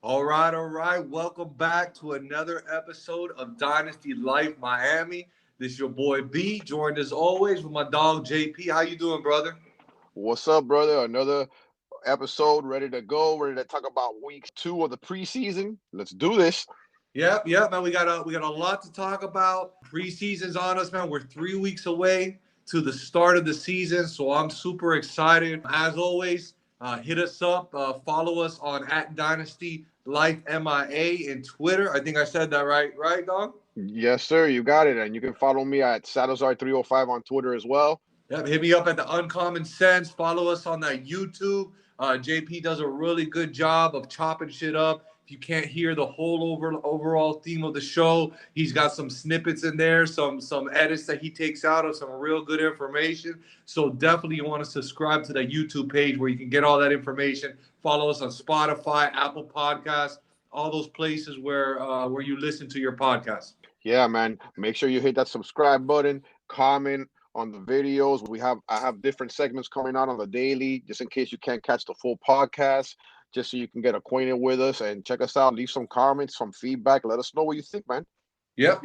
All right. Welcome back to another episode of Dynasty Life Miami. This is your boy B, joined as always with my dog JP. How you doing, brother? What's up, brother? Another episode ready to go, ready to talk about week 2 of the preseason. Let's do this. Yep, man. We got a lot to talk about. Preseason's on us, man. We're 3 weeks away to the start of the season, so I'm super excited. As always, hit us up, follow us on @Dynasty Life MIA in Twitter. I think I said that right, dog? Yes, sir. You got it. And you can follow me at Salazar305 on Twitter as well. Yep, hit me up at the Uncommon Sense. Follow us on that YouTube. JP does a really good job of chopping shit up. If you can't hear the whole overall theme of the show, he's got some snippets in there, some edits that he takes out of some real good information. So definitely you want to subscribe to the YouTube page where you can get all that information. Follow us on Spotify, Apple Podcasts, all those places where you listen to your podcast. Yeah, man. Make sure you hit that subscribe button, comment on the videos. I have different segments coming out on the daily, just in case you can't catch the full podcast, just so you can get acquainted with us and check us out. Leave some comments, some feedback. Let us know what you think, man. Yep.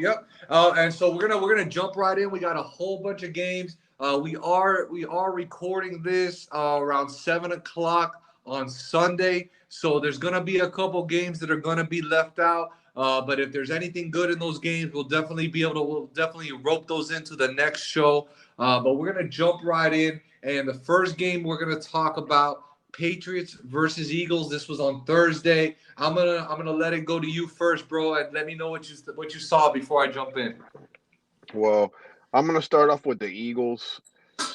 And so we're gonna jump right in. We got a whole bunch of games. We are recording this around 7 o'clock on Sunday. So there's gonna be a couple games that are gonna be left out. But if there's anything good in those games, we'll definitely rope those into the next show. But we're gonna jump right in. And the first game we're gonna talk about, Patriots versus Eagles. This was on Thursday. I'm gonna let it go to you first, bro, and let me know what you saw before I jump in. Well, I'm gonna start off with the Eagles.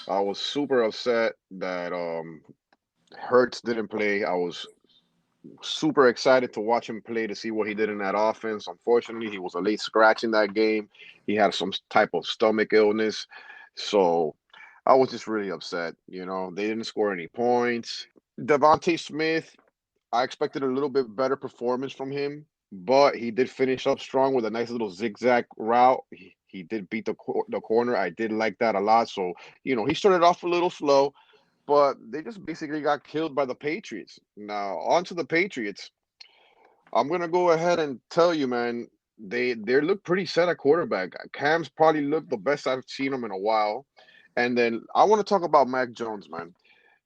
I was super upset that Hurts didn't play. I was super excited to watch him play to see what he did in that offense. Unfortunately, he was a late scratch in that game. He had some type of stomach illness. So I was just really upset. They didn't score any points. Devontae Smith, I expected a little bit better performance from him, but he did finish up strong with a nice little zigzag route. He did beat the corner. I did like that a lot. So, he started off a little slow, but they just basically got killed by the Patriots. Now, on to the Patriots. I'm going to go ahead and tell you, man, they look pretty set at quarterback. Cam's probably looked the best I've seen him in a while. And then I want to talk about Mack Jones, man.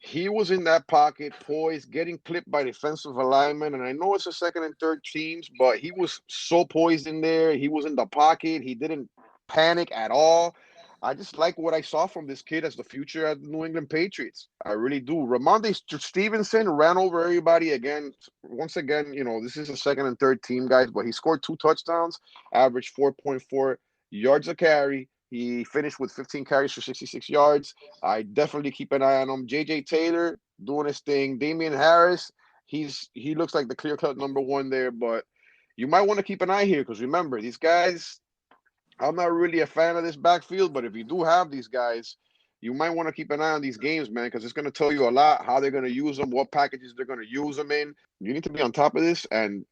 He was in that pocket, poised, getting clipped by defensive alignment. And I know it's the second and third teams, but he was so poised in there. He was in the pocket. He didn't panic at all. I just like what I saw from this kid as the future at the New England Patriots. I really do. Ramondre Stevenson ran over everybody again. Once again, this is the second and third team, guys, but he scored 2 touchdowns, averaged 4.4 yards a carry. He finished with 15 carries for 66 yards. I definitely keep an eye on him. J.J. Taylor doing his thing. Damian Harris, he looks like the clear-cut number 1 there, but you might want to keep an eye here because remember, these guys, I'm not really a fan of this backfield, but if you do have these guys, you might want to keep an eye on these games, man, because it's going to tell you a lot how they're going to use them, what packages they're going to use them in. You need to be on top of this. And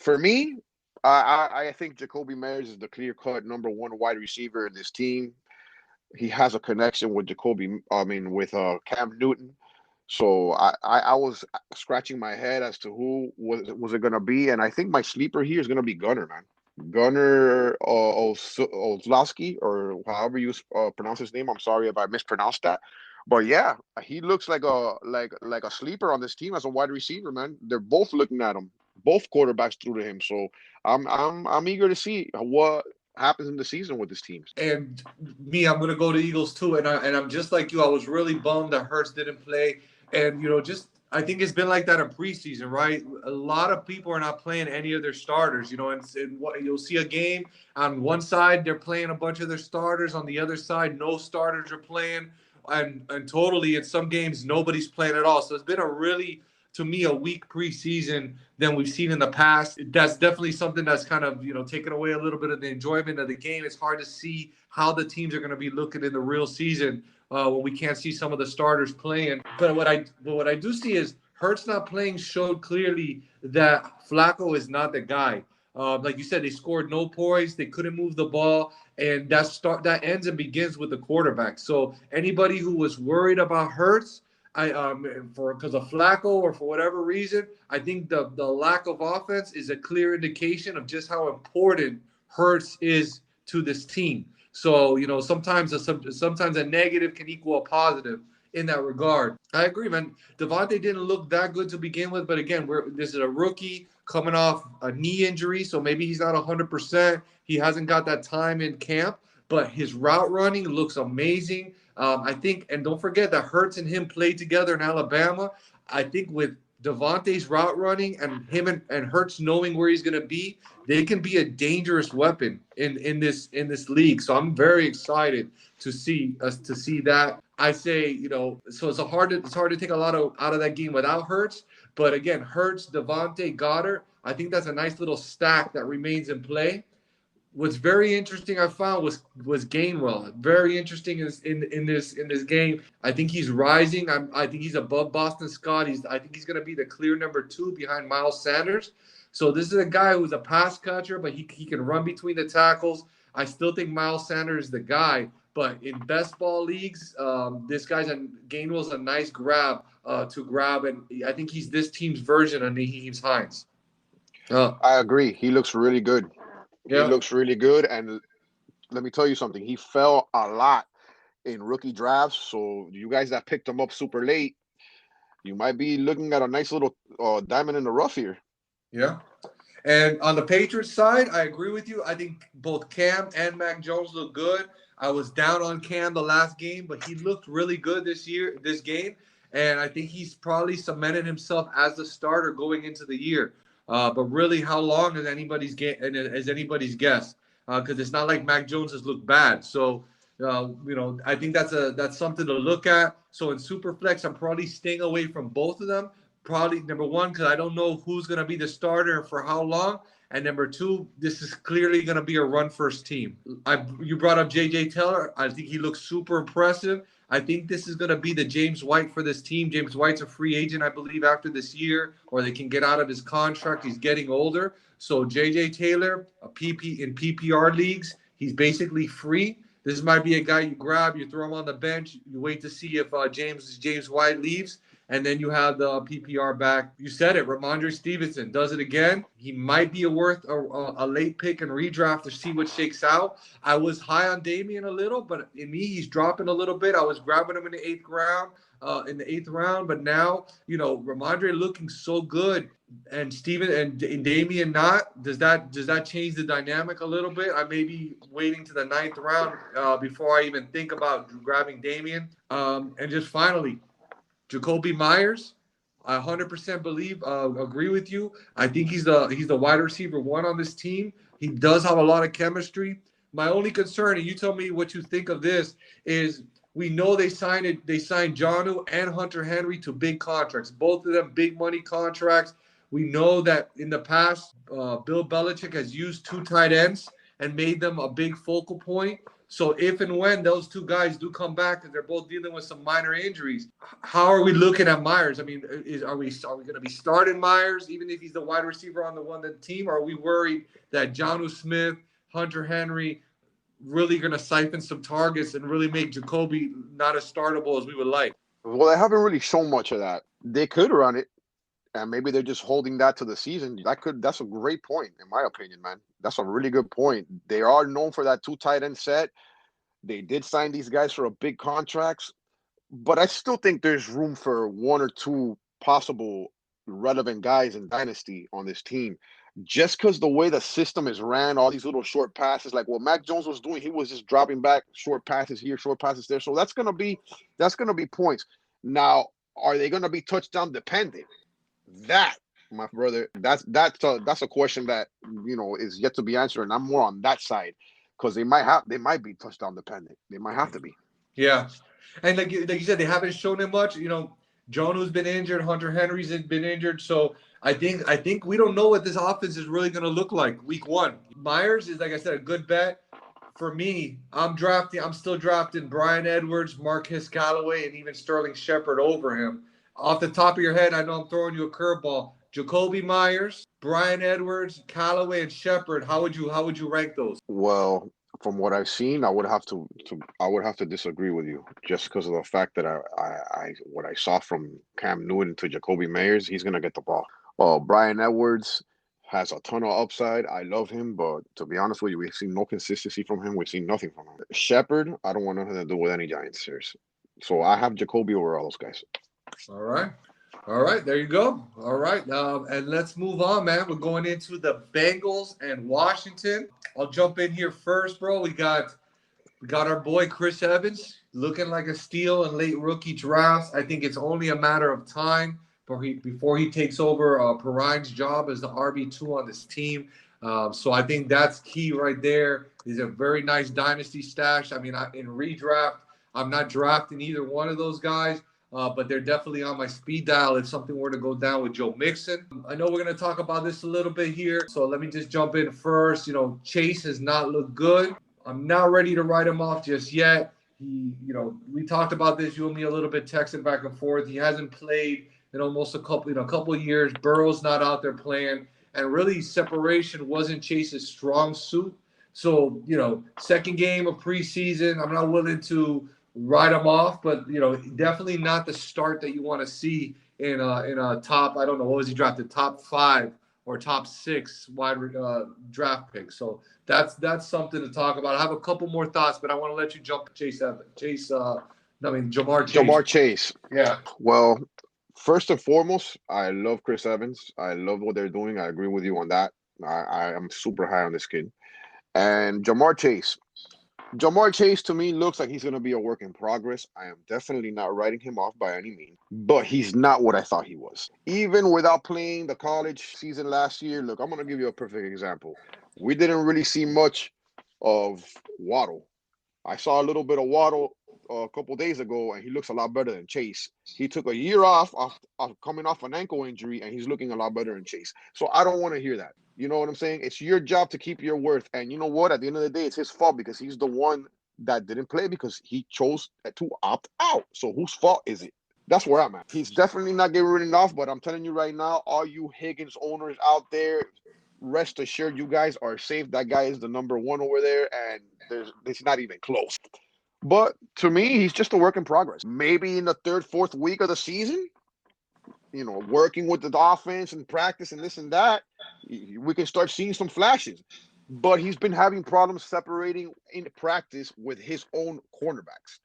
for me, I think Jacoby Myers is the clear-cut number 1 wide receiver in this team. He has a connection with with Cam Newton. So I was scratching my head as to who was it going to be. And I think my sleeper here is going to be Gunner, man. Gunner Olszewski, or however you pronounce his name. I'm sorry if I mispronounced that. But yeah, he looks like a sleeper on this team as a wide receiver, man. They're both looking at him. Both quarterbacks threw to him. So I'm eager to see what happens in the season with this team. And me, I'm gonna go to Eagles too. And I'm just like you. I was really bummed that Hurts didn't play. And I think it's been like that in preseason, right? A lot of people are not playing any of their starters, and what you'll see a game on one side, they're playing a bunch of their starters. On the other side, no starters are playing. And totally in some games, nobody's playing at all. So it's been a really to me, a weak preseason than we've seen in the past. That's definitely something that's kind of, taken away a little bit of the enjoyment of the game. It's hard to see how the teams are going to be looking in the real season when we can't see some of the starters playing. But what I do see is Hurts not playing showed clearly that Flacco is not the guy. Like you said, they scored no points. They couldn't move the ball, and that ends and begins with the quarterback. So anybody who was worried about Hurts, because of Flacco or for whatever reason, I think the lack of offense is a clear indication of just how important Hurts is to this team. So sometimes a negative can equal a positive in that regard. I agree, man. Devontae didn't look that good to begin with, but again, this is a rookie coming off a knee injury, so maybe he's not 100%. He hasn't got that time in camp, but his route running looks amazing. I think, and don't forget that Hurts and him played together in Alabama. I think with Devontae's route running and him and Hurts knowing where he's going to be, they can be a dangerous weapon in this league. So I'm very excited to see that. I say, so it's hard to take a lot out of that game without Hurts. But again, Hurts, Devontae, Goddard, I think that's a nice little stack that remains in play. What's very interesting I found was Gainwell. Very interesting in this game. I think he's rising. I think he's above Boston Scott. I think he's going to be the clear number 2 behind Miles Sanders. So this is a guy who's a pass catcher, but he can run between the tackles. I still think Miles Sanders is the guy. But in best ball leagues, this Gainwell's a nice grab to grab, and I think he's this team's version of Naheem Hines. I agree. He looks really good. Yeah. He looks really good, and let me tell you something. He fell a lot in rookie drafts, so you guys that picked him up super late, you might be looking at a nice little diamond in the rough here. Yeah. And on the Patriots side, I agree with you. I think both Cam and Mack Jones look good. I was down on Cam the last game, but he looked really good this game. And I think he's probably cemented himself as the starter going into the year. But really, how long is anybody's guess? Because it's not like Mack Jones has looked bad. So, I think that's something to look at. So in Superflex, I'm probably staying away from both of them. Probably number one, because I don't know who's going to be the starter and for how long. And number two, this is clearly going to be a run-first team. You brought up J.J. Taylor. I think he looks super impressive. I think this is going to be the James White for this team. James White's a free agent, I believe, after this year, or they can get out of his contract. He's getting older. So J.J. Taylor, in PPR leagues, he's basically free. This might be a guy you grab, you throw him on the bench, you wait to see if James White leaves. And then you have the PPR back. You said it. Ramondre Stevenson does it again. He might be worth a late pick and redraft to see what shakes out. I was high on Damian a little, but in me, he's dropping a little bit. I was grabbing him in the eighth round. But now, Ramondre looking so good, and Steven and Damian not. Does that change the dynamic a little bit? I may be waiting to the ninth round before I even think about grabbing Damian. And just finally, Jacoby Myers, I 100% agree with you. I think he's the wide receiver 1 on this team. He does have a lot of chemistry. My only concern, and you tell me what you think of this, is we know they signed Jonnu and Hunter Henry to big contracts. Both of them big money contracts. We know that in the past, Bill Belichick has used 2 tight ends and made them a big focal point. So if and when those 2 guys do come back, because they're both dealing with some minor injuries, how are we looking at Myers? I mean, are we going to be starting Myers even if he's the wide receiver on the team? Or are we worried that Jonnu Smith, Hunter Henry, really going to siphon some targets and really make Jacoby not as startable as we would like? Well, they haven't really shown much of that. They could run it, and maybe they're just holding that to the season. That's a great point, in my opinion, man. That's a really good point. They are known for that 2 tight end set. They did sign these guys for a big contracts, but I still think there's room for 1 or 2 possible relevant guys in Dynasty on this team. Just because the way the system is ran, all these little short passes, like what Mack Jones was doing, he was just dropping back short passes here, short passes there. So that's gonna be points. Now, are they gonna be touchdown dependent? That, my brother, that's a question that is yet to be answered, and I'm more on that side because they might be touchdown dependent. They might have to be. Yeah, and like you said, they haven't shown him much. Jonu's been injured. Hunter Henry's been injured. So I think we don't know what this offense is really going to look like week one. Myers is, like I said, a good bet. For me, I'm still drafting Brian Edwards, Marquez Callaway, and even Sterling Shepard over him. Off the top of your head, I know I'm throwing you a curveball. Jacoby Myers, Brian Edwards, Callaway, and Shepard. How would you rank those? Well, from what I've seen, I would have to disagree with you just because of the fact that I what I saw from Cam Newton to Jacoby Myers, he's gonna get the ball. Brian Edwards has a ton of upside. I love him, but to be honest with you, we've seen no consistency from him. We've seen nothing from him. Shepard, I don't want nothing to do with any Giants series. So I have Jacoby over all those guys. All right. All right, there you go. All right, and let's move on, man. We're going into the Bengals and Washington. I'll jump in here first, bro. We got our boy Chris Evans looking like a steal in late rookie drafts. I think it's only a matter of time before he takes over Perine's job as the RB2 on this team. So I think that's key right there. He's a very nice dynasty stash. I mean, in redraft, I'm not drafting either one of those guys. But they're definitely on my speed dial if something were to go down with Joe Mixon. I know we're going to talk about this a little bit here. So let me just jump in first. Chase has not looked good. I'm not ready to write him off just yet. We talked about this, you and me, a little bit, texting back and forth. He hasn't played in almost a couple of years. Burrow's not out there playing, and really separation wasn't Chase's strong suit. So second game of preseason, I'm not willing to write him off, but definitely not the start that you want to see in a top. I don't know, what was he drafted, top 5 or top 6 wide draft pick. So that's something to talk about. I have a couple more thoughts, but I want to let you jump Chase Evans. Jamar Chase. Jamar Chase. Yeah. Well, first and foremost, I love Chris Evans. I love what they're doing. I agree with you on that. I am super high on this kid. And Jamar Chase. Jamar Chase to me looks like he's going to be a work in progress. I am definitely not writing him off by any means, but he's not what I thought he was. Even without playing the college season last year, look, I'm going to give you a perfect example. We didn't really see much of Waddle. I saw a little bit of Waddle a couple days ago, and he looks a lot better than Chase. He took a year off coming off an ankle injury, and he's looking a lot better than Chase. So I don't want to hear that. You know what I'm saying? It's your job to keep your worth. And you know what? At the end of the day, it's his fault because he's the one that didn't play because he chose to opt out. So whose fault is it? That's where I'm at. He's definitely not getting written off, but I'm telling you right now, all you Higgins owners out there, rest assured you guys are safe. That guy is the number one over there, and it's not even close. But to me, he's just a work in progress. Maybe in the third, fourth week of the season, working with the offense and practice and this and that, we can start seeing some flashes. But he's been having problems separating in practice with his own cornerbacks.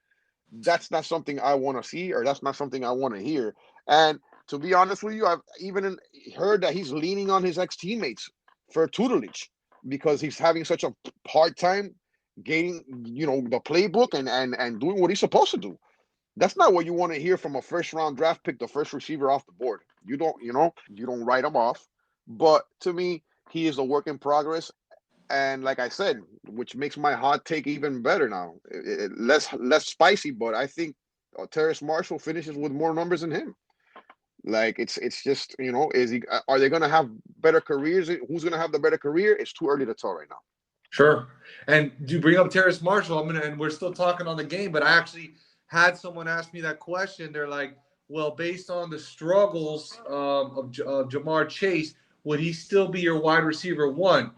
That's not something I want to see, or that's not something I want to hear. And to be honest with you, I've even heard that he's leaning on his ex-teammates for tutelage because he's having such a hard time getting, the playbook and doing what he's supposed to do. That's not what you want to hear from a first-round draft pick, the first receiver off the board. You don't write him off. But to me, he is a work in progress. And like I said, which makes my hot take even better now. Less spicy, but I think Terrace Marshall finishes with more numbers than him. Like it's just are they going to have better careers? Who's going to have the better career? It's too early to tell right now. Sure. And you bring up Terrace Marshall, and we're still talking on the game, but I actually had someone ask me that question. They're like, well, based on the struggles of Jamar Chase, would he still be your wide receiver 1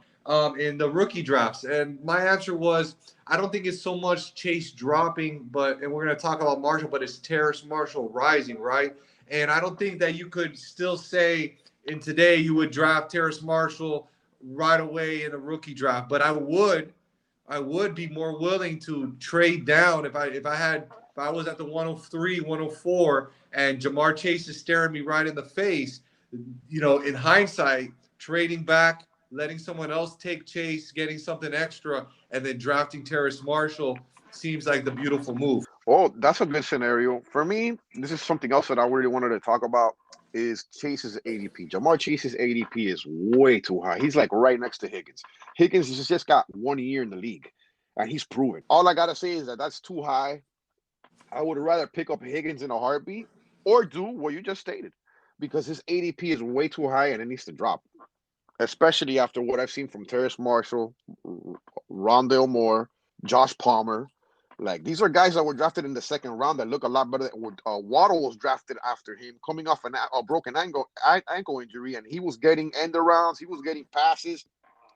in the rookie drafts? And my answer was, I don't think it's so much Chase dropping, and we're going to talk about Marshall, but it's Terrace Marshall rising, right? And I don't think that you could still say in today you would draft Terrace Marshall right away in a rookie draft, but I would be more willing to trade down if I was at the 103, 104, and Jamar Chase is staring me right in the face. In hindsight, trading back, letting someone else take Chase, getting something extra, and then drafting Terrace Marshall seems like the beautiful move. Oh, that's a good scenario. For me, this is something else that I really wanted to talk about is Chase's ADP. Jamar Chase's ADP is way too high. He's like right next to Higgins. Higgins has just got 1 year in the league, and he's proven. All I got to say is that that's too high. I would rather pick up Higgins in a heartbeat or do what you just stated, because his ADP is way too high and it needs to drop, especially after what I've seen from Terrace Marshall, Rondelle Moore, Josh Palmer. Like, these are guys that were drafted in the second round that look a lot better. Waddle was drafted after him, coming off a broken ankle injury, and he was getting end arounds, he was getting passes.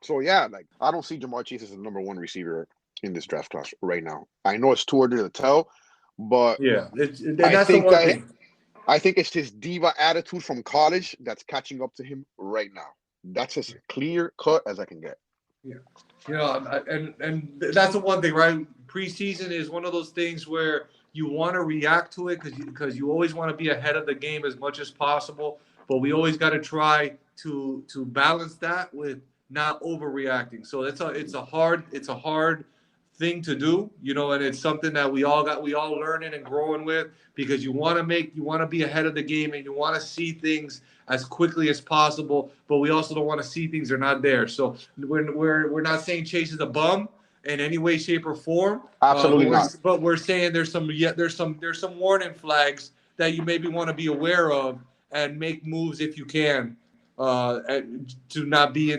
So yeah, like, I don't see Jamar Chase as the number one receiver in this draft class right now. I know it's too early to tell, but Yeah, and I that's the think one that thing. I think it's his diva attitude from college that's catching up to him right now. That's as clear cut as I can get. Yeah, and that's the one thing, right? Preseason is one of those things where you want to react to it because you always want to be ahead of the game as much as possible, but we always got to try to balance that with not overreacting. So it's a hard thing to do, and it's something that we all learning and growing with because you want to be ahead of the game and you want to see things as quickly as possible, but we also don't want to see things that are not there. So we're not saying Chase is a bum in any way, shape, or form. Absolutely not. But we're saying there's some warning flags that you maybe want to be aware of and make moves if you can, to not be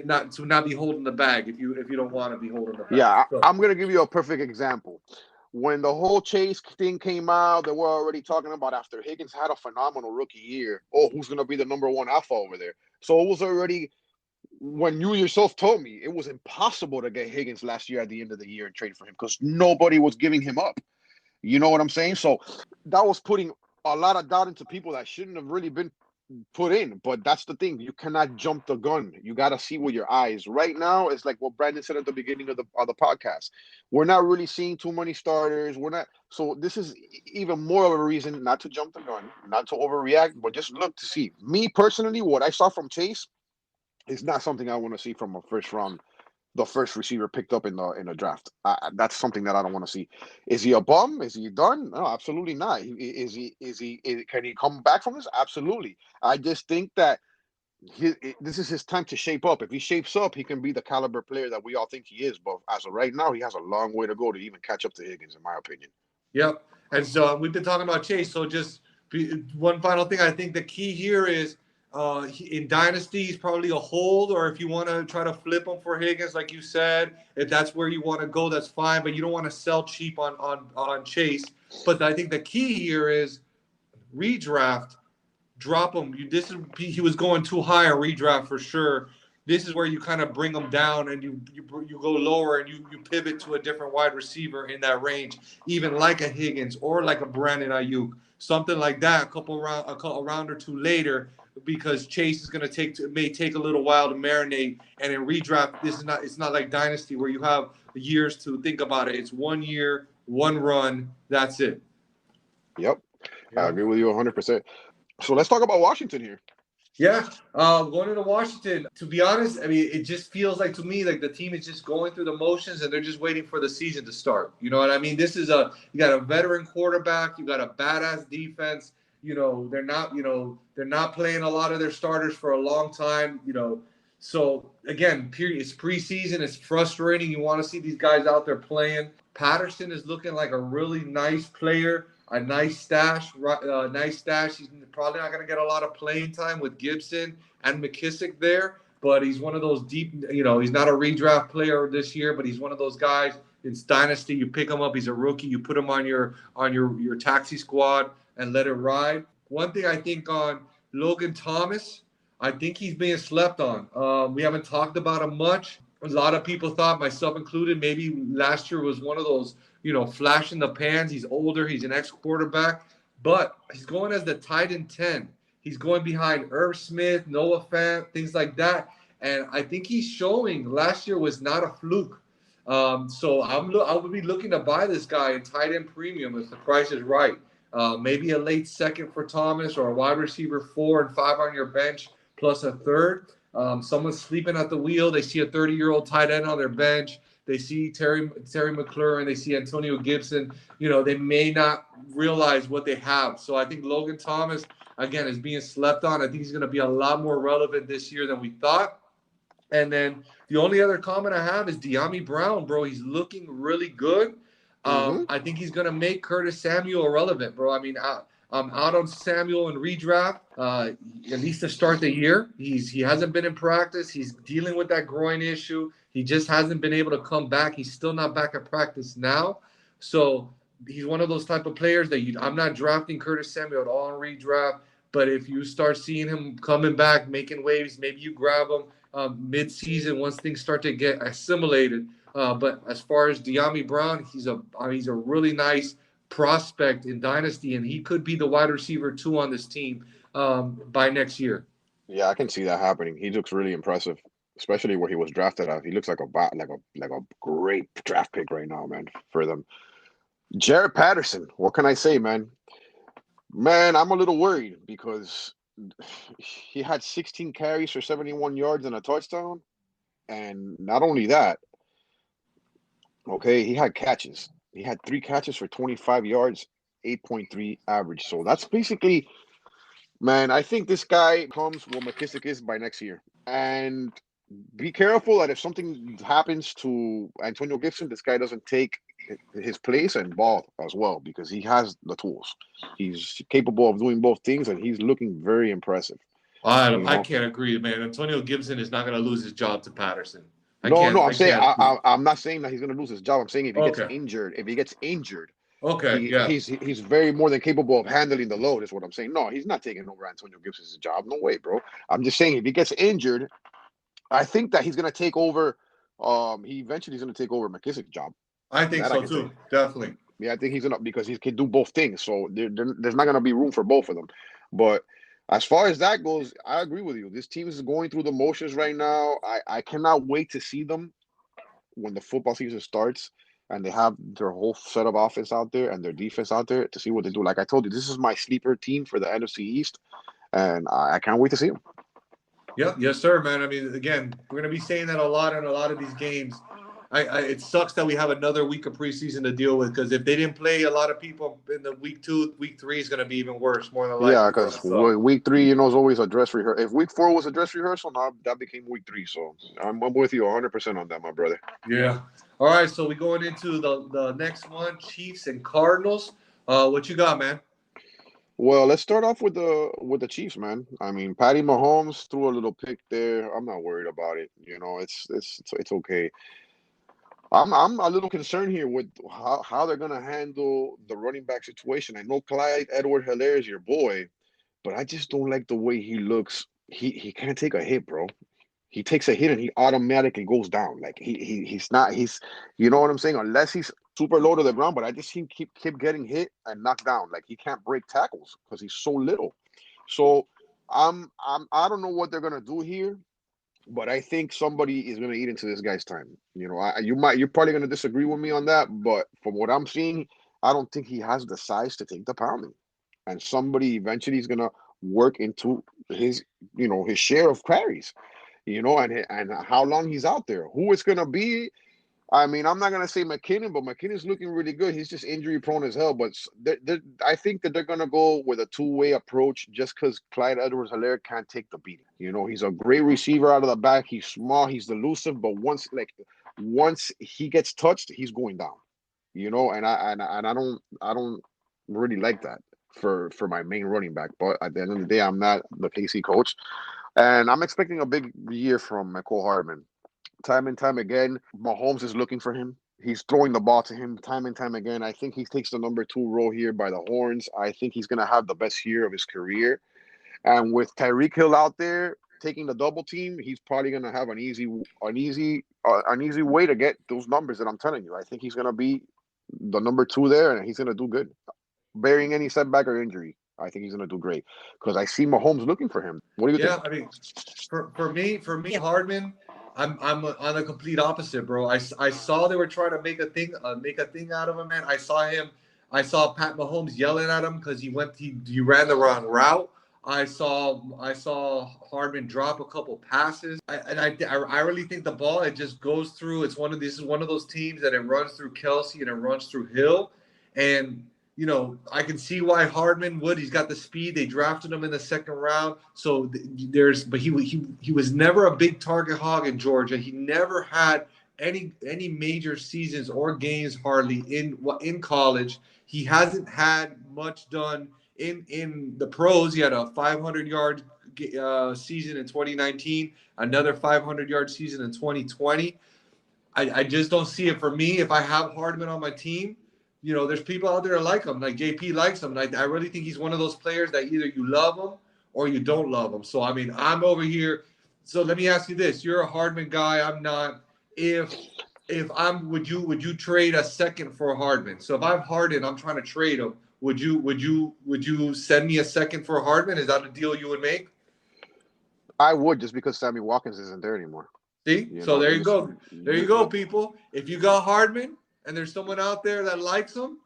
holding the bag if you don't want to be holding the bag. Yeah, So, I'm gonna give you a perfect example. When the whole Chase thing came out, they were already talking about after Higgins had a phenomenal rookie year. Oh, who's gonna be the number one alpha over there? So it was already, when you yourself told me it was impossible to get Higgins last year at the end of the year and trade for him because nobody was giving him up. You know what I'm saying? So that was putting a lot of doubt into people that shouldn't have really been put in. But that's the thing. You cannot jump the gun. You got to see with your eyes. Right now, it's like what Brandon said at the beginning of the podcast. We're not really seeing too many starters. We're not. So this is even more of a reason not to jump the gun, not to overreact, but just look to see. Me personally, what I saw from Chase is not something I want to see from a first round, the first receiver picked up in the draft. That's something that I don't want to see. Is he a bum? Is he done? No, absolutely not. Can he come back from this? Absolutely. I just think that this is his time to shape up. If he shapes up, he can be the caliber player that we all think he is. But as of right now, he has a long way to go to even catch up to Higgins, in my opinion. yep. And so we've been talking about Chase. So one final thing. I think the key here is in Dynasty, he's probably a hold, or if you want to try to flip him for Higgins, like you said, if that's where you want to go, that's fine. But you don't want to sell cheap on Chase. But I think the key here is redraft, drop him. He was going too high on redraft for sure. This is where you kind of bring him down and you go lower and you pivot to a different wide receiver in that range, even like a Higgins or like a Brandon Ayuk, something like that. A round or two later, because Chase is going to may take a little while to marinate. And in redraft, it's not like Dynasty where you have years to think about it. It's 1 year, one run, that's it. Yep. I Yeah. agree with you 100%. So let's talk about Washington here. Yeah, going into Washington. To be honest, I mean, it just feels like to me like the team is just going through the motions and they're just waiting for the season to start. You know what I mean? You got a veteran quarterback, you got a badass defense. They're not playing a lot of their starters for a long time. So again, it's preseason. It's frustrating. You want to see these guys out there playing. Patterson is looking like a really nice player. A nice stash. He's probably not going to get a lot of playing time with Gibson and McKissick there, but he's one of those deep. He's not a redraft player this year, but he's one of those guys. It's Dynasty. You pick him up. He's a rookie. You put him on your taxi squad and let it ride. One thing I think on Logan Thomas, I think he's being slept on. We haven't talked about him much. A lot of people thought, myself included, maybe last year was one of those flash in the pans. He's older. He's an ex-quarterback. But he's going as the tight end 10. He's going behind Irv Smith, Noah Fant, things like that. And I think he's showing last year was not a fluke. So I would be looking to buy this guy in tight end premium if the price is right. Maybe a late second for Thomas or a wide receiver 4 and 5 on your bench plus a third. Someone's sleeping at the wheel. They see a 30-year-old tight end on their bench. They see Terry McLaurin. They see Antonio Gibson. They may not realize what they have. So I think Logan Thomas, again, is being slept on. I think he's going to be a lot more relevant this year than we thought. And then the only other comment I have is De'Ami Brown, bro. He's looking really good. Mm-hmm. I think he's going to make Curtis Samuel irrelevant, bro. I mean, I'm out on Samuel in redraft, at least to start the year. He hasn't been in practice. He's dealing with that groin issue. He just hasn't been able to come back. He's still not back at practice now. So he's one of those type of players that I'm not drafting Curtis Samuel at all in redraft. But if you start seeing him coming back, making waves, maybe you grab him mid-season once things start to get assimilated. But as far as De'Ami Brown, he's a really nice prospect in Dynasty, and he could be the wide receiver 2 on this team by next year. Yeah, I can see that happening. He looks really impressive, especially where he was drafted at. He looks like a great draft pick right now, man, for them. Jared Patterson, what can I say, man? Man, I'm a little worried because he had 16 carries for 71 yards and a touchdown. And not only that, okay, he had catches. He had 3 catches for 25 yards, 8.3 average. So that's basically, man, I think this guy comes what McKissick is by next year. And be careful that if something happens to Antonio Gibson, this guy doesn't take his place and ball as well, because he has the tools. He's capable of doing both things, and he's looking very impressive. I can't agree, man. Antonio Gibson is not going to lose his job to Patterson. I'm not saying that he's going to lose his job. I'm saying if he gets injured, okay, he's very more than capable of handling the load, is what I'm saying. No, he's not taking over Antonio Gibson's job. No way, bro. I'm just saying if he gets injured, I think that he's going to take over. He's going to take over McKissick's job. I think so too. Definitely. Yeah, I think he's because he can do both things. So there's not going to be room for both of them. But as far as that goes, I agree with you. This team is going through the motions right now. I cannot wait to see them when the football season starts and they have their whole set of offense out there and their defense out there to see what they do. Like I told you, this is my sleeper team for the NFC East, and I can't wait to see them. Yeah, yes, sir, man. I mean, again, we're going to be saying that a lot in a lot of these games. It sucks that we have another week of preseason to deal with, because if they didn't play a lot of people in the week 2, week 3 is going to be even worse, more than likely. Yeah, because week 3, is always a dress rehearsal. If week 4 was a dress rehearsal, now that became week 3. So I'm with you 100% on that, my brother. Yeah. All right, so we're going into the next one, Chiefs and Cardinals. What you got, man? Well, let's start off with the Chiefs, man. I mean, Patty Mahomes threw a little pick there. I'm not worried about it. It's okay. I'm a little concerned here with how they're gonna handle the running back situation. I know Clyde Edwards-Helaire is your boy, but I just don't like the way he looks. He can't take a hit, bro. He takes a hit and he automatically goes down. Like he's you know what I'm saying? Unless he's super low to the ground, but I just see him keep getting hit and knocked down. Like he can't break tackles because he's so little. So I don't know what they're gonna do here. But I think somebody is going to eat into this guy's time. You're probably going to disagree with me on that, but from what I'm seeing, I don't think he has the size to take the pounding. And somebody eventually is going to work into his share of carries, and how long he's out there. Who it's going to be, I mean, I'm not going to say McKinnon, but McKinnon's looking really good. He's just injury prone as hell. But I think that they're going to go with a two-way approach just because Clyde Edwards-Helaire can't take the beating. He's a great receiver out of the back. He's small. He's elusive. But once he gets touched, he's going down. And I don't really like that for my main running back. But at the end of the day, I'm not the KC coach. And I'm expecting a big year from Mecole Hardman. Time and time again, Mahomes is looking for him. He's throwing the ball to him time and time again. I think he takes the number 2 role here by the horns. I think he's going to have the best year of his career. And with Tyreek Hill out there taking the double team, he's probably going to have an easy way to get those numbers that I'm telling you. I think he's going to be the number 2 there, and he's going to do good. Bearing any setback or injury, I think he's going to do great because I see Mahomes looking for him. What do you think? Yeah, I mean, for me, Hardman, I'm on the complete opposite, bro. I saw they were trying to make a thing out of him, man. I saw Pat Mahomes yelling at him because he ran the wrong route. I saw Hardman drop a couple passes. I really think the ball, it just goes through. This is one of those teams that it runs through Kelsey and it runs through Hill, and I can see why Hardman would. He's got the speed. They drafted him in the 2nd round. So but he was never a big target hog in Georgia. He never had any major seasons or games hardly in college. He hasn't had much done in the pros, he had a 500-yard season in 2019, another 500-yard season in 2020. I just don't see it for me. If I have Hardman on my team, there's people out there that like him. Like JP likes him. Like I really think he's one of those players that either you love him or you don't love him. So I mean, I'm over here. So let me ask you this: you're a Hardman guy. I'm not. Would you trade a second for Hardman? So if I'm Harden, I'm trying to trade him. Would you send me a second for Hardman? Is that a deal you would make? I would, just because Sammy Watkins isn't there anymore. See? So there you go. There you go, people. If you got Hardman and there's someone out there that likes him,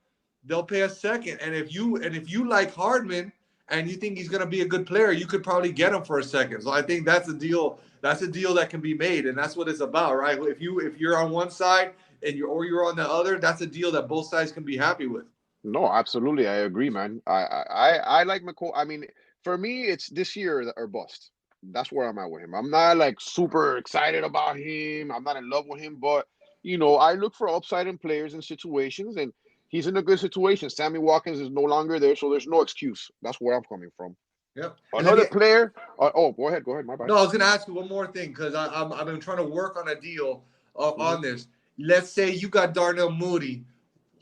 they'll pay a second. And if you like Hardman and you think he's going to be a good player, you could probably get him for a second. So I think that's a deal. That's a deal that can be made, and that's what it's about, right? If you're on one side and you're on the other, that's a deal that both sides can be happy with. No, absolutely, I agree, man. I like McCoy. I mean, for me, it's this year or bust. That's where I'm at with him. I'm not like super excited about him. I'm not in love with him, but I look for upside in players and situations, and he's in a good situation. Sammy Watkins is no longer there, so there's no excuse. That's where I'm coming from. Yep. Another player. Oh, go ahead. My bad. No, I was going to ask you one more thing because I've been trying to work on a deal on this. Let's say you got Darnell Mooney.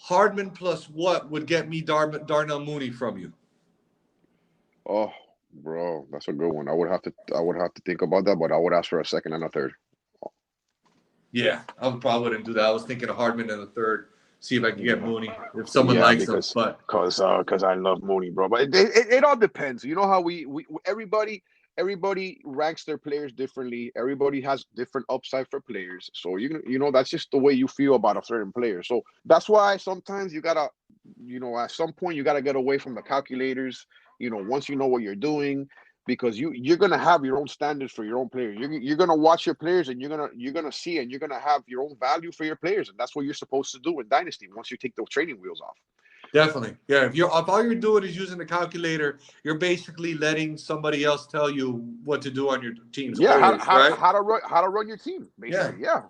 Hardman plus what would get me Darnell Mooney from you? Oh, bro, that's a good one. I would have to think about that, but I would ask for a second and a third. Yeah, I probably wouldn't do that. I was thinking of Hardman in the third. See if I can get Mooney if someone likes him. But because I love Mooney, bro. But it all depends. You know how we everybody ranks their players differently. Everybody has different upside for players. So that's just the way you feel about a certain player. So that's why sometimes you gotta, at some point you gotta get away from the calculators. Once you know what you're doing, because you're gonna have your own standards for your own players. You're gonna watch your players, and you're gonna see, and you're gonna have your own value for your players, and that's what you're supposed to do in Dynasty once you take those training wheels off. Definitely, yeah. If all you're doing is using the calculator, you're basically letting somebody else tell you what to do on your teams. Yeah, always, right? how to run your team, basically. Yeah.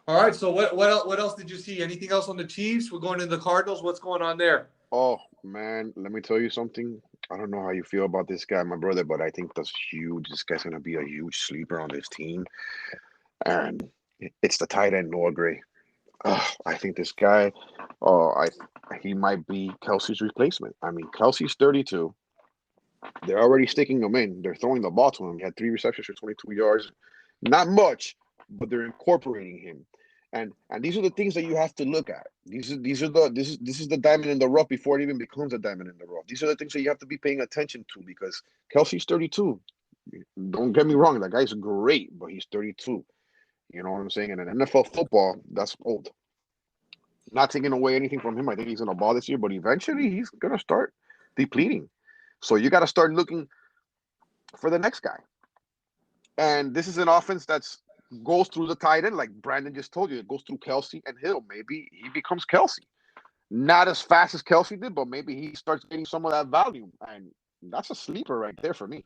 All right. So what else did you see? Anything else on the Chiefs? We're going to the Cardinals. What's going on there? Oh man, let me tell you something. I don't know how you feel about this guy, my brother, but I think that's huge. This guy's gonna be a huge sleeper on this team, and it's the tight end Noah Gray. I think this guy, he might be Kelsey's replacement. I mean, Kelsey's 32. They're already sticking him in. They're throwing the ball to him. He had 3 receptions for 22 yards. Not much, but they're incorporating him. And these are the things that you have to look at. This is the diamond in the rough before it even becomes a diamond in the rough. These are the things that you have to be paying attention to, because Kelsey's 32. Don't get me wrong, that guy's great, but he's 32. You know what I'm saying? And in NFL football, that's old. Not taking away anything from him. I think he's gonna ball this year, but eventually he's gonna start depleting. So you got to start looking for the next guy. And this is an offense that's goes through the tight end, like Brandon just told you. It goes through Kelsey and Hill. Maybe he becomes Kelsey. Not as fast as Kelsey did, but maybe he starts getting some of that value. And that's a sleeper right there for me.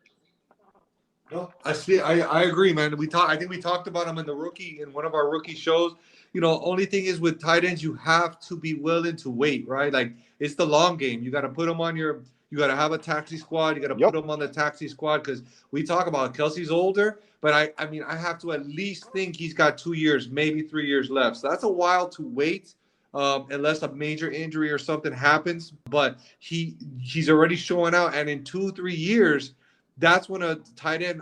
No, I see. I agree, man. I think we talked about him in one of our rookie shows. Only thing is with tight ends, you have to be willing to wait, right? Like it's the long game. You got to put them on you got to have a taxi squad. You got to put them on the taxi squad, because we talk about Kelsey's older, but I mean, I have to at least think he's got 2 years, maybe 3 years left. So that's a while to wait, unless a major injury or something happens. But he's already showing out, and in 2-3 years, that's when a tight end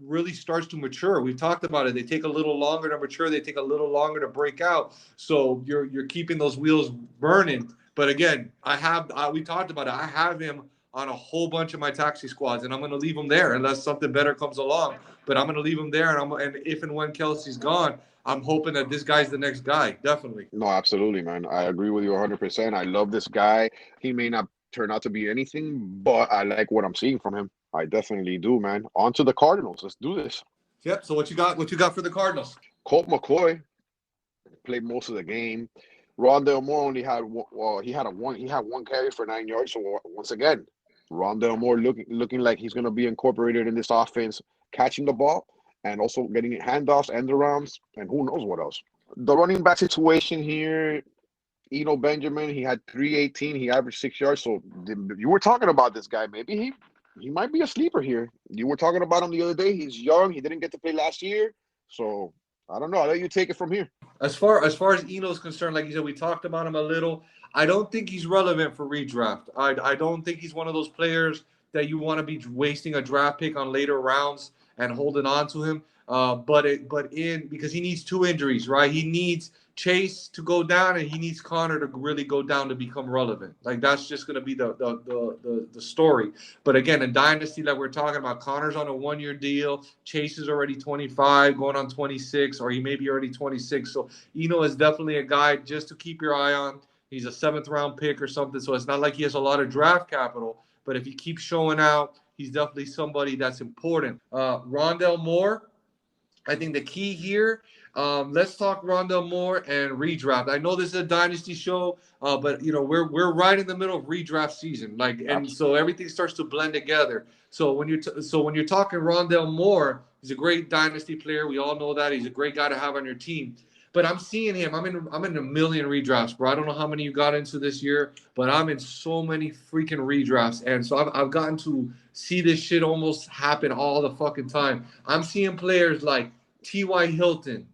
really starts to mature. We've talked about it. They take a little longer to mature. They take a little longer to break out. So you're keeping those wheels burning. But again, we talked about it. I have him on a whole bunch of my taxi squads, and I'm going to leave him there unless something better comes along. But I'm going to leave him there, and if and when Kelsey's gone, I'm hoping that this guy's the next guy. Definitely. No, absolutely, man. I agree with you 100%. I love this guy. He may not turn out to be anything, but I like what I'm seeing from him. I definitely do, man. On to the Cardinals. Let's do this. Yep. So what you got for the Cardinals? Colt McCoy played most of the game. Rondelle Moore only had one carry for 9 yards. So once again, Rondelle Moore looking like he's going to be incorporated in this offense, catching the ball and also getting handoffs, end arounds, and who knows what else. The running back situation here, Benjamin, he had 318. He averaged 6 yards. So you were talking about this guy. Maybe he might be a sleeper here. You were talking about him the other day. He's young. He didn't get to play last year. So I don't know. I'll let you take it from here. As far as Eno's concerned, like you said, we talked about him a little. I don't think he's relevant for redraft. I don't think he's one of those players that you want to be wasting a draft pick on later rounds and holding on to him. But because he needs two injuries, right? He needs Chase to go down and he needs Connor to really go down to become relevant. Like that's just going to be the story. But again, in Dynasty that we're talking about, Connor's on a 1-year deal. Chase is already 25, going on 26, or he may be already 26. So Eno is definitely a guy just to keep your eye on. He's a 7th-round pick or something, so it's not like he has a lot of draft capital. But if he keeps showing out, he's definitely somebody that's important. Rondelle Moore, I think the key here, let's talk Rondelle Moore and redraft. I know this is a dynasty show, but we're right in the middle of redraft season, so everything starts to blend together. So when you're talking Rondelle Moore, he's a great dynasty player. We all know that he's a great guy to have on your team. But I'm seeing him. I'm in a million redrafts, bro. I don't know how many you got into this year, but I'm in so many freaking redrafts, and so I've gotten to see this shit almost happen all the fucking time. I'm seeing players like T.Y. Hilton,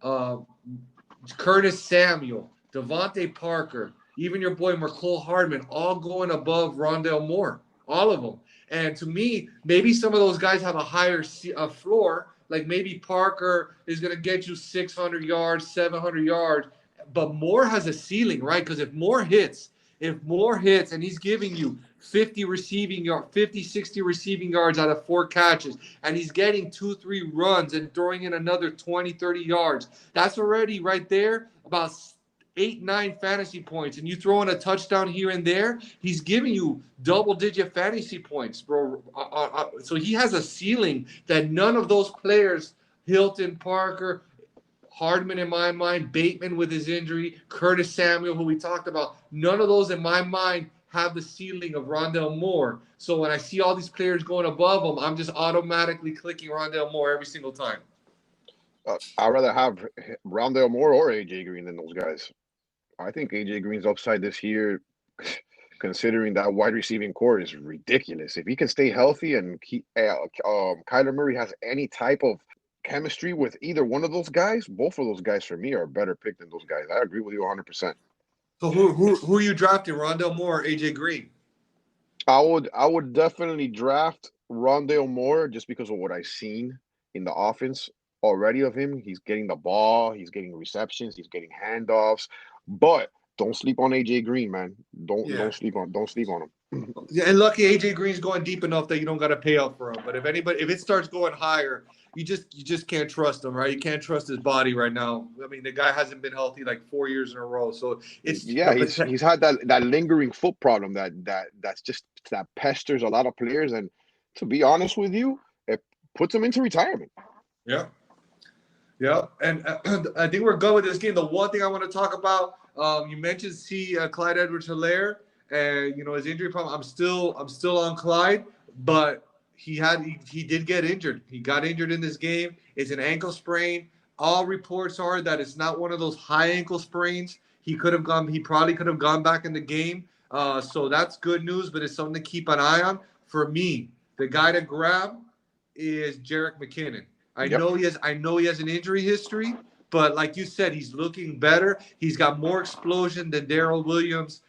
uh, Curtis Samuel, Devontae Parker, even your boy Mecole Hardman, all going above Rondelle Moore, all of them. And to me, maybe some of those guys have a higher floor. Like maybe Parker is going to get you 600 yards, 700 yards, but Moore has a ceiling, right? Because if Moore hits and he's giving you 50, 60 receiving yards out of 4 catches, and he's getting 2, 3 runs and throwing in another 20, 30 yards, that's already right there about 8, 9 fantasy points, and you throw in a touchdown here and there, he's giving you double-digit fantasy points, bro. So he has a ceiling that none of those players, Hilton, Parker, Hardman in my mind, Bateman with his injury, Curtis Samuel, who we talked about, none of those in my mind have the ceiling of Rondelle Moore. So when I see all these players going above him, I'm just automatically clicking Rondelle Moore every single time. I'd rather have Rondelle Moore or AJ Green than those guys. I think AJ Green's upside this year, considering that wide receiving core, is ridiculous. If he can stay healthy and Kyler Murray has any type of chemistry with either one of those guys, both of those guys for me are a better pick than those guys. I agree with you 100%. So who are you drafting, Rondelle Moore or AJ Green? I would definitely draft Rondale Moore just because of what I've seen in the offense already of him. He's getting the ball, he's getting receptions, he's getting handoffs. But don't sleep on AJ Green, man. Don't sleep on him. Yeah, and lucky AJ Green's going deep enough that you don't got to pay up for him. But if it starts going higher, you just can't trust him, right? You can't trust his body right now. I mean, the guy hasn't been healthy like 4 years in a row, so it's he's had that lingering foot problem that pesters a lot of players, and to be honest with you, it puts him into retirement. Yeah, yeah, and I think we're good with this game. The one thing I want to talk about, you mentioned Clyde Edwards-Helaire, and his injury problem. I'm still on Clyde, but he did get injured. He got injured in this game. It's an ankle sprain. All reports are that it's not one of those high ankle sprains. He probably could have gone back in the game. So that's good news, but it's something to keep an eye on. For me, the guy to grab is Jerick McKinnon. I know he has an injury history, but like you said, he's looking better. He's got more explosion than Darrell Williams.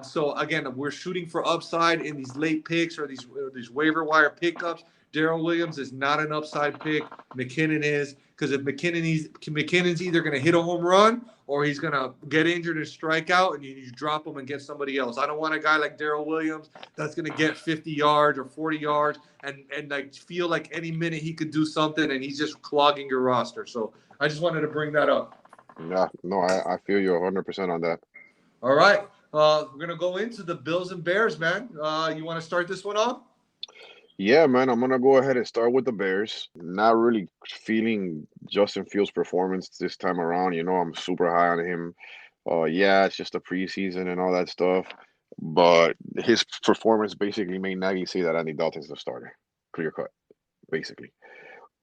So again, we're shooting for upside in these late picks or these waiver wire pickups. Darrell Williams is not an upside pick. McKinnon is, because if McKinnon's either going to hit a home run or he's going to get injured and strike out, and you drop him and get somebody else. I don't want a guy like Darrell Williams that's going to get 50 yards or 40 yards and like feel like any minute he could do something and he's just clogging your roster. So I just wanted to bring that up. Yeah, no, I feel you 100% on that. All right. We're going to go into the Bills and Bears, man. You want to start this one off? Yeah, man, I'm going to go ahead and start with the Bears. Not really feeling Justin Fields' performance this time around. I'm super high on him. It's just a preseason and all that stuff. But his performance basically made Nagy say that Andy Dalton's the starter. Clear cut, basically.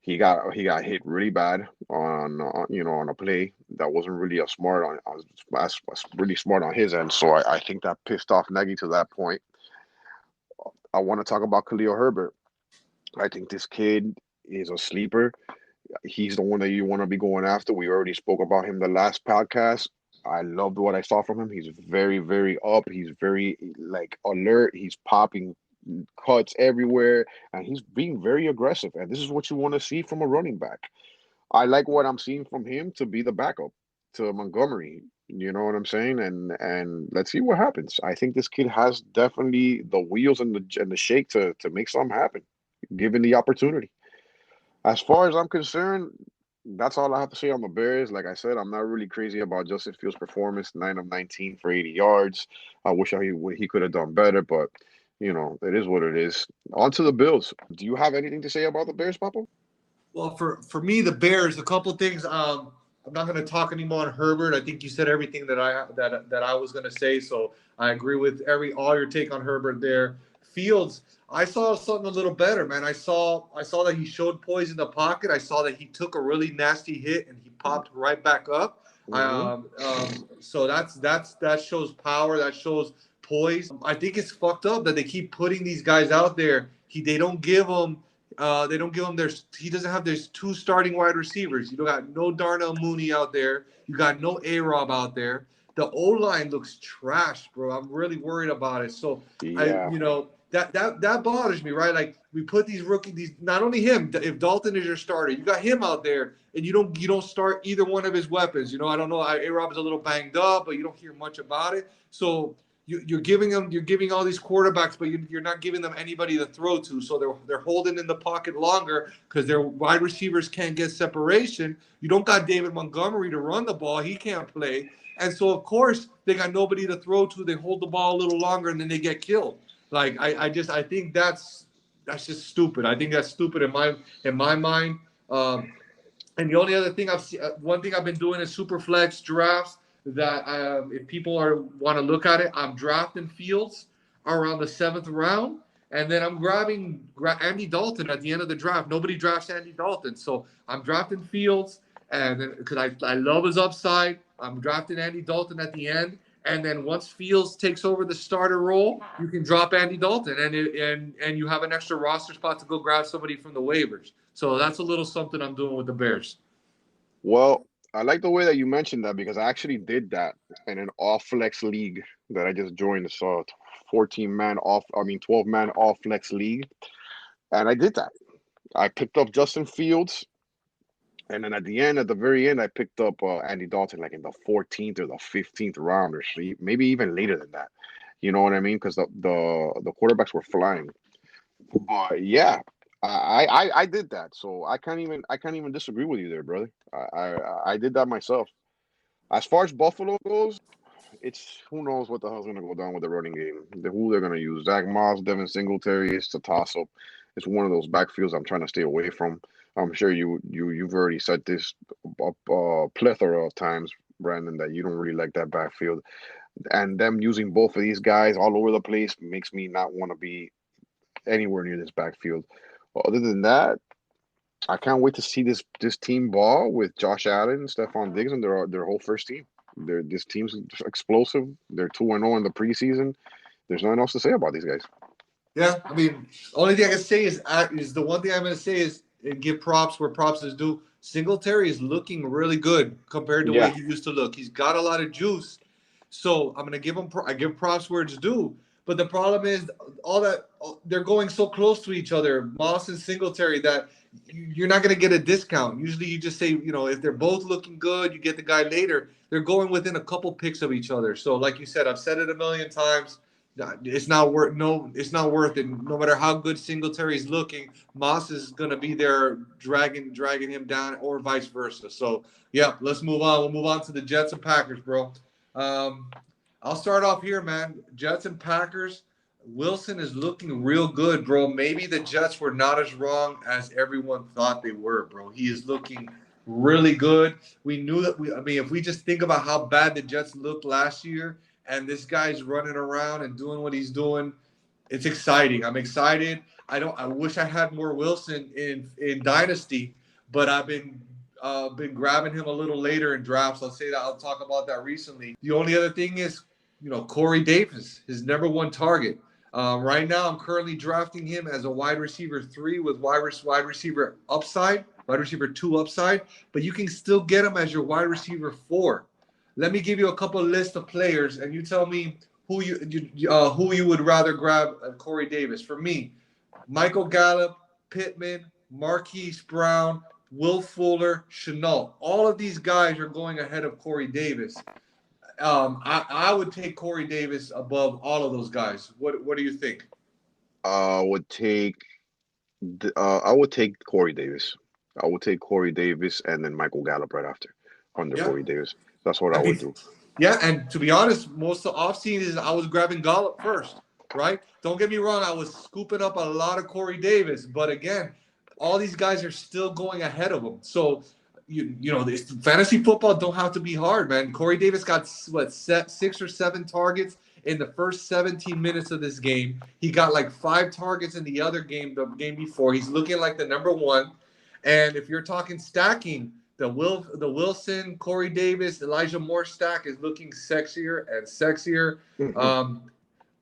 he got hit really bad on on a play that wasn't really as really smart on his end. So I think that pissed off Nagy to that point. I want to talk about Khalil Herbert. I think this kid is a sleeper. He's the one that you want to be going after. We already spoke about him the last podcast. I loved what I saw from him. He's very, very up. He's very like alert. He's popping cuts everywhere, and he's being very aggressive. And this is what you want to see from a running back. I like what I'm seeing from him to be the backup to Montgomery. You know what I'm saying? And let's see what happens. I think this kid has definitely the wheels and the shake to make something happen, given the opportunity. As far as I'm concerned, that's all I have to say on the Bears. Like I said, I'm not really crazy about Justin Fields' performance, 9 of 19 for 80 yards. I wish he could have done better, but it is what it is. On to the Bills. Do you have anything to say about the Bears, Papa? Well, for me, the Bears, a couple of things. I'm not going to talk anymore on Herbert. I think you said everything that I was going to say. So I agree with all your take on Herbert there. Fields, I saw something a little better, man. I saw that he showed poise in the pocket. I saw that he took a really nasty hit and he popped right back up. Mm-hmm. So that shows power. That shows poise. I think it's fucked up that they keep putting these guys out there. They don't give them. They don't give him their. He doesn't have there's two starting wide receivers. You don't got no Darnell Mooney out there. You got no A-Rob out there. The O line looks trash, bro. I'm really worried about it. So Yeah. that bothers me, right? Like we put these not only him. If Dalton is your starter, you got him out there, and you don't start either one of his weapons. I don't know. A-Rob is a little banged up, but you don't hear much about it. So you're giving all these quarterbacks, but you're not giving them anybody to throw to. So they're holding in the pocket longer because their wide receivers can't get separation. You don't got David Montgomery to run the ball; he can't play, and so of course they got nobody to throw to. They hold the ball a little longer, and then they get killed. Like I think that's just stupid. I think that's stupid in my mind. And the only other thing one thing I've been doing is super flex drafts. That if people want to look at it, I'm drafting Fields around the 7th round, and then I'm grabbing Andy Dalton at the end of the draft. Nobody drafts Andy Dalton, so I'm drafting Fields, and then because I love his upside, I'm drafting Andy Dalton at the end, and then once Fields takes over the starter role, you can drop Andy Dalton, and you have an extra roster spot to go grab somebody from the waivers. So that's a little something I'm doing with the Bears. Well, I like the way that you mentioned that because I actually did that in an off flex league that I just joined. It's a 12-man off flex league. And I did that. I picked up Justin Fields. And then at the very end, I picked up Andy Dalton like in the 14th or the 15th round or so, maybe even later than that. You know what I mean? Because the quarterbacks were flying. But yeah, I did that, so I can't even disagree with you there, brother. I did that myself. As far as Buffalo goes, it's who knows what the hell's gonna go down with the running game. Who they're gonna use? Zach Moss, Devin Singletary. It's a toss up. It's one of those backfields I'm trying to stay away from. I'm sure you've already said this a plethora of times, Brandon, that you don't really like that backfield, and them using both of these guys all over the place makes me not want to be anywhere near this backfield. Other than that, I can't wait to see this team ball with Josh Allen, Stephon Diggs, and their whole first team. This team's explosive. They're 2-0 in the preseason. There's nothing else to say about these guys. Yeah, I mean, only thing I can say is the one thing I'm going to say is and give props where props is due. Singletary is looking really good compared to the way Yeah, he used to look. He's got a lot of juice, so I'm going to give him. I give props where it's due. But the problem is they're going so close to each other, Moss and Singletary, that you're not going to get a discount. Usually, you just say, if they're both looking good, you get the guy later. They're going within a couple picks of each other. So, like you said, I've said it a million times. It's not worth it's not worth it. No matter how good Singletary's looking, Moss is gonna be there dragging him down, or vice versa. So yeah, let's move on. We'll move on to the Jets and Packers, bro. Um, I'll start off here, man. Jets and Packers. Wilson is looking real good, bro. Maybe the Jets were not as wrong as everyone thought they were, bro. He is looking really good. We knew that I mean, if we just think about how bad the Jets looked last year, and this guy's running around and doing what he's doing, it's exciting. I'm excited. I wish I had more Wilson in Dynasty but I've been grabbing him a little later in drafts. I'll talk about that recently. The only other thing is, Corey Davis, his number one target. Right now, I'm currently drafting him as a wide receiver 3 with wide receiver upside, wide receiver 2 upside, but you can still get him as your wide receiver 4. Let me give you a couple of lists of players, and you tell me who you would rather grab. Corey Davis. For me, Michael Gallup, Pittman, Marquise Brown, Will Fuller, Chenault. All of these guys are going ahead of Corey Davis. I would take Corey Davis above all of those guys. What do you think? I would take I would take Corey Davis. I would take Corey Davis and then Michael Gallup right after, under Yeah. Corey Davis. That's what I And would do. yeah, and to be honest, most of the offseason I was grabbing Gallup first, right? Don't get me wrong, I was scooping up a lot of Corey Davis, but again, all these guys are still going ahead of him. So this fantasy football don't have to be hard, man. Corey Davis got 6 or 7 targets in the first 17 minutes of this game. He got like 5 targets in the other game, the game before. He's looking like the number one. And if you're talking stacking, the Wilson, Corey Davis, Elijah Moore stack is looking sexier and sexier. Mhm. Um,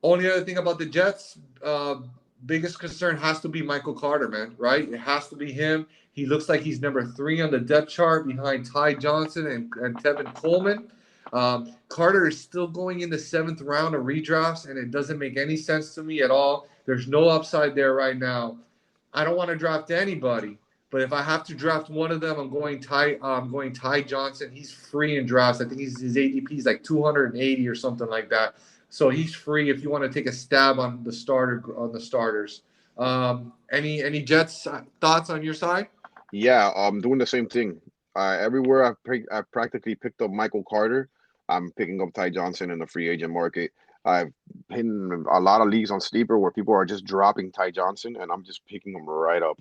Only other thing about the Jets, biggest concern has to be Michael Carter, man, right? It has to be him. He looks like he's number 3 on the depth chart behind Ty Johnson and Tevin Coleman. Carter is still going in the 7th round of redrafts, and it doesn't make any sense to me at all. There's no upside there right now. I don't want to draft anybody, but if I have to draft one of them, I'm going Ty Johnson. He's free in drafts. I think his ADP is like 280 or something like that. So he's free if you want to take a stab on the starters. Any Jets thoughts on your side? Yeah, I'm doing the same thing. Everywhere I've practically picked up Michael Carter. I'm picking up Ty Johnson in the free agent market. I've been a lot of leagues on Sleeper where people are just dropping Ty Johnson, and I'm just picking him right up,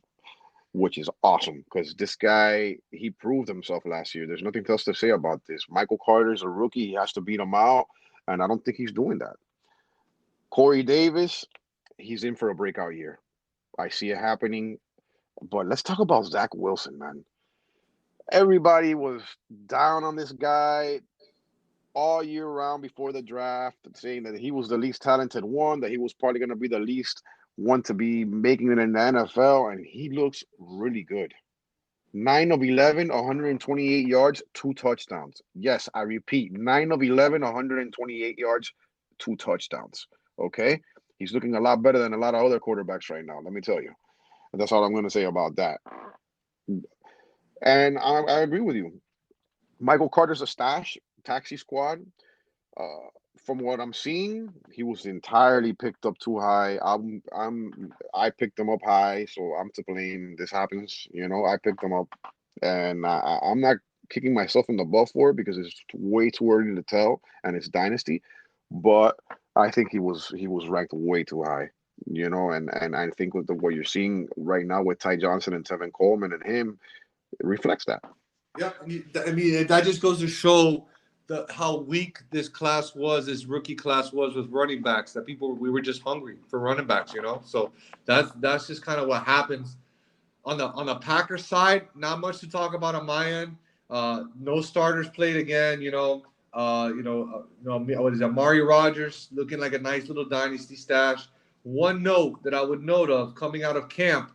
which is awesome because this guy, he proved himself last year. There's nothing else to say about this. Michael Carter's a rookie. He has to beat him out, and I don't think he's doing that. Corey Davis, he's in for a breakout year. I see it happening. But let's talk about Zach Wilson, man. Everybody was down on this guy all year round before the draft, saying that he was the least talented one, that he was probably going to be the least one to be making it in the NFL, and he looks really good. 9 of 11, 128 yards, 2 touchdowns. Yes, I repeat, 9 of 11, 128 yards, 2 touchdowns. Okay? He's looking a lot better than a lot of other quarterbacks right now, let me tell you. And that's all I'm going to say about that. And I agree with you. Michael Carter's a stash, taxi squad. Uh, from what I'm seeing, he was entirely picked up too high. I picked him up high, so I'm to blame. This happens, I picked him up, and I'm not kicking myself in the butt for it because it's way too early to tell, and it's Dynasty. But I think he was ranked way too high, and I think with what you're seeing right now with Ty Johnson and Tevin Coleman and him, it reflects that. Yeah, I mean that just goes to show how weak this rookie class was with running backs. That we were just hungry for running backs. So that's just kind of what happens on the Packers side. Not much to talk about on my end. No starters played again. What is that? Amari Rogers looking like a nice little dynasty stash. One note that I would note of coming out of camp,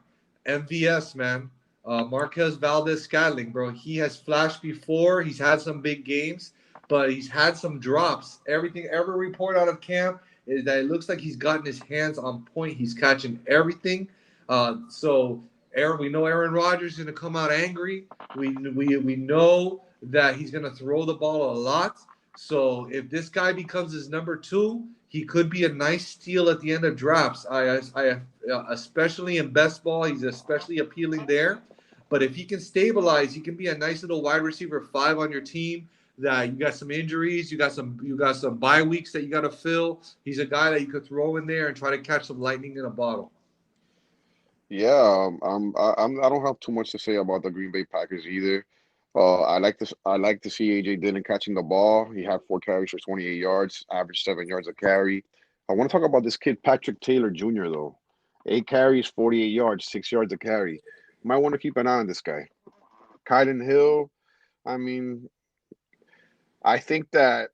MVS, man. Marquez Valdez Scantling, bro. He has flashed before. He's had some big games, but he's had some drops. Every report out of camp is that it looks like he's gotten his hands on point. He's catching everything. So we know Aaron Rodgers is going to come out angry. We know that he's going to throw the ball a lot. So if this guy becomes his number 2, he could be a nice steal at the end of drafts. Especially in best ball, he's especially appealing there. But if he can stabilize, he can be a nice little wide receiver 5 on your team. That you got some injuries, you got some bye weeks that you got to fill. He's a guy that you could throw in there and try to catch some lightning in a bottle. Yeah, I don't have too much to say about the Green Bay Packers either. I like to see AJ Dillon catching the ball. He had 4 carries for 28 yards, average 7 yards a carry. I want to talk about this kid Patrick Taylor Jr. though. 8 carries, 48 yards, 6 yards a carry. Might want to keep an eye on this guy. Kylan Hill. I mean, I think that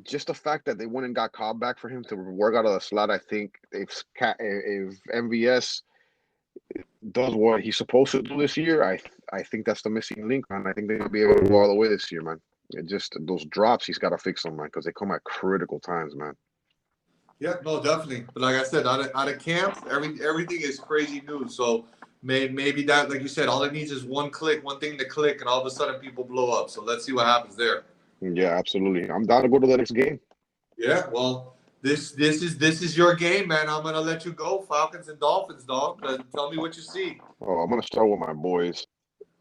just the fact that they went and got Cobb back for him to work out of the slot, I think if MVS does what he's supposed to do this year, I think that's the missing link, man. I think they're gonna be able to go all the way this year, man. It just those drops, he's got to fix them, man, because they come at critical times, man. Yeah, no, definitely. But like I said, out of camp, everything is crazy news. So maybe that, like you said, all it needs is one thing to click, and all of a sudden people blow up. So let's see what happens there. Yeah, absolutely. I'm down to go to the next game. Yeah, well, this is your game, man. I'm gonna let you go, Falcons and Dolphins, dog. Tell me what you see. Oh, I'm gonna start with my boys.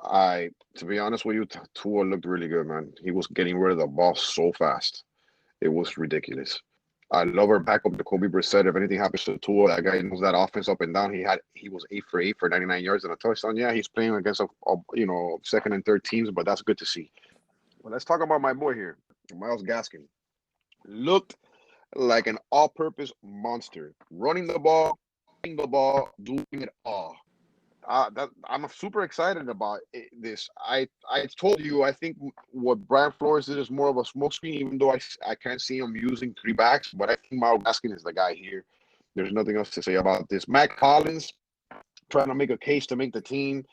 To be honest with you, Tua looked really good, man. He was getting rid of the ball so fast. It was ridiculous. I love our backup, Jacoby Brissett. If anything happens to Tua, that guy knows that offense up and down. He was 8 for 8 for 99 yards and a touchdown. Yeah, he's playing against second and third teams, but that's good to see. Well, let's talk about my boy here, Myles Gaskin. Looked like an all-purpose monster, running the ball, doing it all. I'm super excited about this. I told you, I think what Brian Flores did is more of a smokescreen, even though I can't see him using three backs. But I think Myles Gaskin is the guy here. There's nothing else to say about this. Matt Collins trying to make a case to make the team.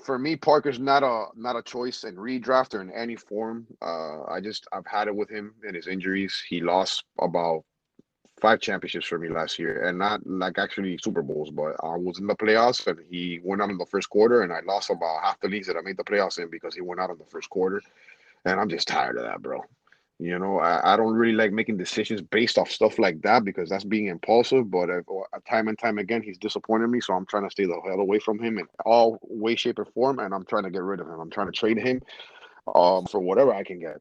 For me, Parker's not a choice in redraft or in any form. I've had it with him and his injuries. He lost about 5 championships for me last year, and not like actually Super Bowls, but I was in the playoffs and he went out in the first quarter, and I lost about half the leagues that I made the playoffs in because he went out in the first quarter, and I'm just tired of that, bro. I don't really like making decisions based off stuff like that because that's being impulsive, but time and time again, he's disappointed me, so I'm trying to stay the hell away from him in all way, shape, or form, and I'm trying to get rid of him. I'm trying to trade him for whatever I can get.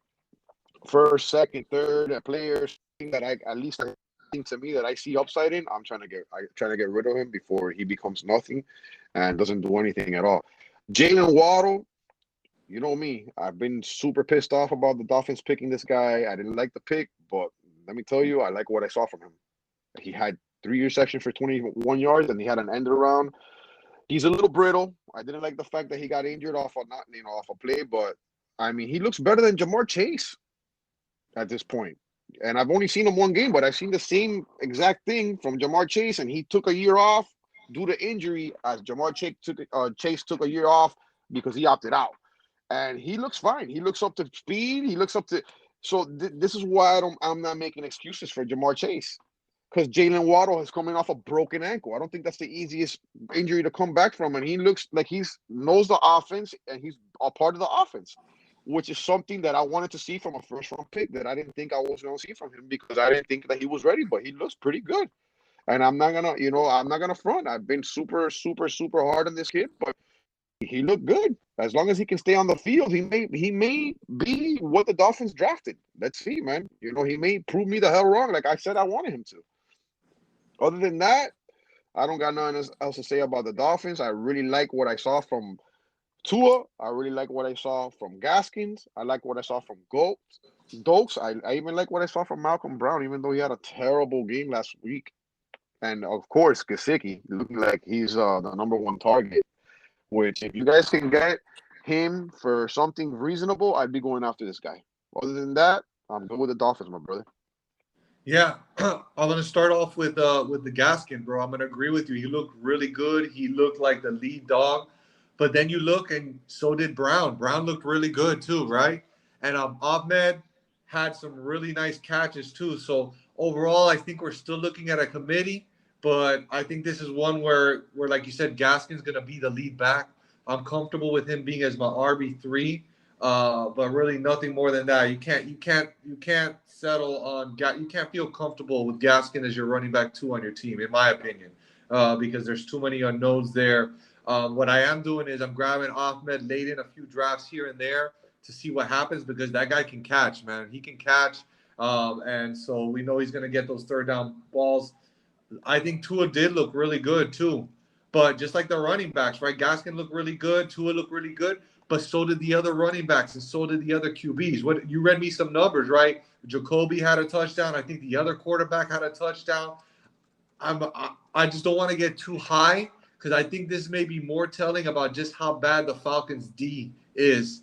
First, second, third, players that I at least to me that I see upside in, I'm trying to get rid of him before he becomes nothing and doesn't do anything at all. Jalen Wado, you know me, I've been super pissed off about the Dolphins picking this guy. I didn't like the pick, but let me tell you, I like what I saw from him. He had 3 receptions for 21 yards, and he had an end around. He's a little brittle. I didn't like the fact that he got injured off a play, but I mean, he looks better than Jamar Chase at this point. And I've only seen him one game, but I've seen the same exact thing from Jamar Chase, and he took a year off due to injury, as Jamar Chase took a year off because he opted out. And he looks fine. He looks up to speed. He looks up to. So this is why I'm not making excuses for Jamar Chase, because Jalen Wado is coming off a broken ankle. I don't think that's the easiest injury to come back from, and he looks like knows the offense and he's a part of the offense, which is something that I wanted to see from a first-round pick that I didn't think I was going to see from him because I didn't think that he was ready, but he looks pretty good. And I'm not gonna front. I've been super, super, super hard on this kid, but he looked good. As long as he can stay on the field, he may be what the Dolphins drafted. Let's see, man. He may prove me the hell wrong, like I said I wanted him to. Other than that, I don't got nothing else to say about the Dolphins. I really like what I saw from Tua. I really like what I saw from Gaskins. I like what I saw from Dokes. I even like what I saw from Malcolm Brown, even though he had a terrible game last week. And of course, Gesicki looking like he's the number one target. Which, if you guys can get him for something reasonable, I'd be going after this guy. Other than that, I'm good with the Dolphins, my brother. Yeah, I'm gonna start off with the Gaskin, bro. I'm gonna agree with you. He looked really good. He looked like the lead dog. But then you look, and so did Brown. Brown looked really good too, right? And Ahmed had some really nice catches too. So overall, I think we're still looking at a committee. But I think this is one where like you said, Gaskin's gonna be the lead back. I'm comfortable with him being as my RB3. But really nothing more than that. You can't settle on. You can't feel comfortable with Gaskin as your running back 2 on your team, in my opinion, because there's too many unknowns there. What I am doing is I'm grabbing Ahmed late in a few drafts here and there to see what happens, because that guy can catch, man. He can catch, and so we know he's going to get those third down balls. I think Tua did look really good too. But just like the running backs, right? Gaskin looked really good. Tua looked really good. But so did the other running backs, and so did the other QBs. What you read me some numbers, right? Jacoby had a touchdown. I think the other quarterback had a touchdown. I just don't want to get too high, because I think this may be more telling about just how bad the Falcons D is,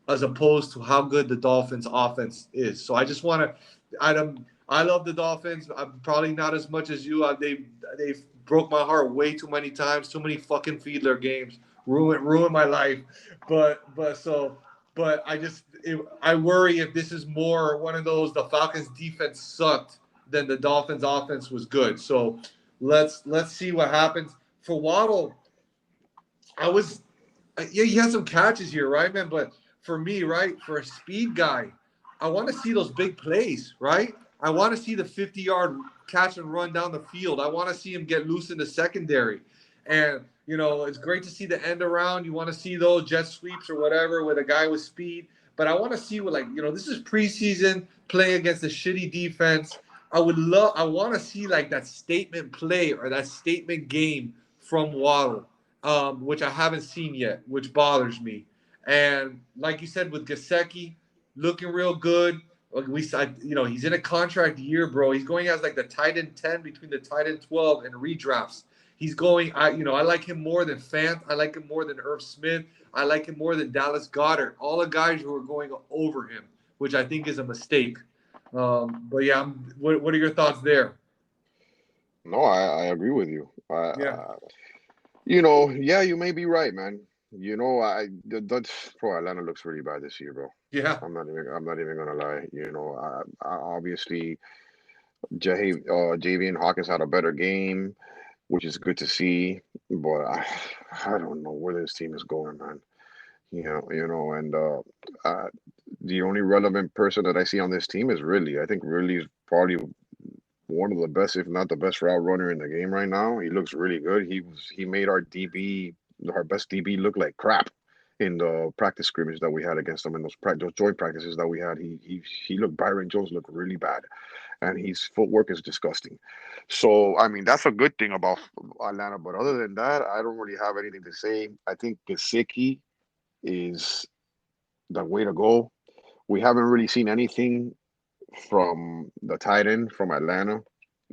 as opposed to how good the Dolphins' offense is. So I just want to, I love the Dolphins. I'm probably not as much as you. They've broke my heart way too many times. Too many fucking Fiedler games ruin my life. But I worry if this is more one of those, the Falcons' defense sucked, then the Dolphins' offense was good. So let's see what happens for Waddle. Yeah, he had some catches here, right, man? But for me, right, for a speed guy, I want to see those big plays, right? I want to see the 50-yard catch and run down the field. I want to see him get loose in the secondary. And, it's great to see the end around. You want to see those jet sweeps or whatever with a guy with speed. But I want to see this is preseason playing against a shitty defense. I want to see like that statement play or that statement game from Waddle, which I haven't seen yet, which bothers me. And like you said, with Gasecki, looking real good. Like he's in a contract year, bro. He's going as like the tight end 10 between the tight end 12 and redrafts. He's going. I like him more than Fant. I like him more than Irv Smith. I like him more than Dallas Goedert. All the guys who are going over him, which I think is a mistake. But yeah, what are your thoughts there? No, I agree with you. Yeah. Yeah, you may be right, man. That's bro, Atlanta looks really bad this year, bro. Yeah. I'm not even gonna lie. Obviously, Javian Hawkins had a better game, which is good to see. But I don't know where this team is going, man. And the only relevant person that I see on this team is Ridley. I think Ridley is probably one of the best, if not the best route runner in the game right now. He looks really good. He made our best DB look like crap in the practice scrimmage that we had against them in those joint practices that we had. He looked Byron Jones looked really bad, and his footwork is disgusting. So I mean that's a good thing about Atlanta. But other than that, I don't really have anything to say. I think Gesicki is the way to go. We haven't really seen anything from the tight end from Atlanta.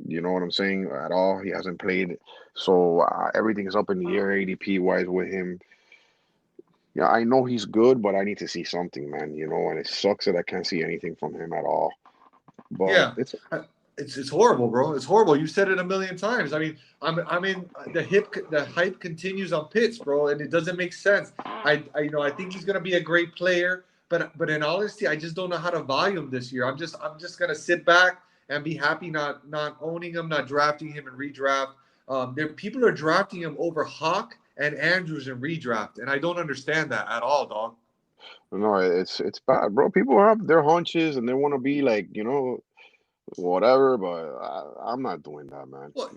You know what I'm saying? At all. He hasn't played. So everything is up in the air ADP wise with him. Yeah, I know he's good, but I need to see something, man. And it sucks that I can't see anything from him at all. But Yeah. It's horrible, bro. It's horrible. You said it a million times. I mean, the hype continues on Pitts, bro, and it doesn't make sense. I think he's gonna be a great player, but in honesty, I just don't know how to value him this year. I'm just gonna sit back and be happy not owning him, not drafting him in redraft. People are drafting him over Hawk and Andrews in redraft, and I don't understand that at all, dog. no, it's bad, bro. People have their hunches and they want to be like, whatever, but I'm not doing that, man. Well,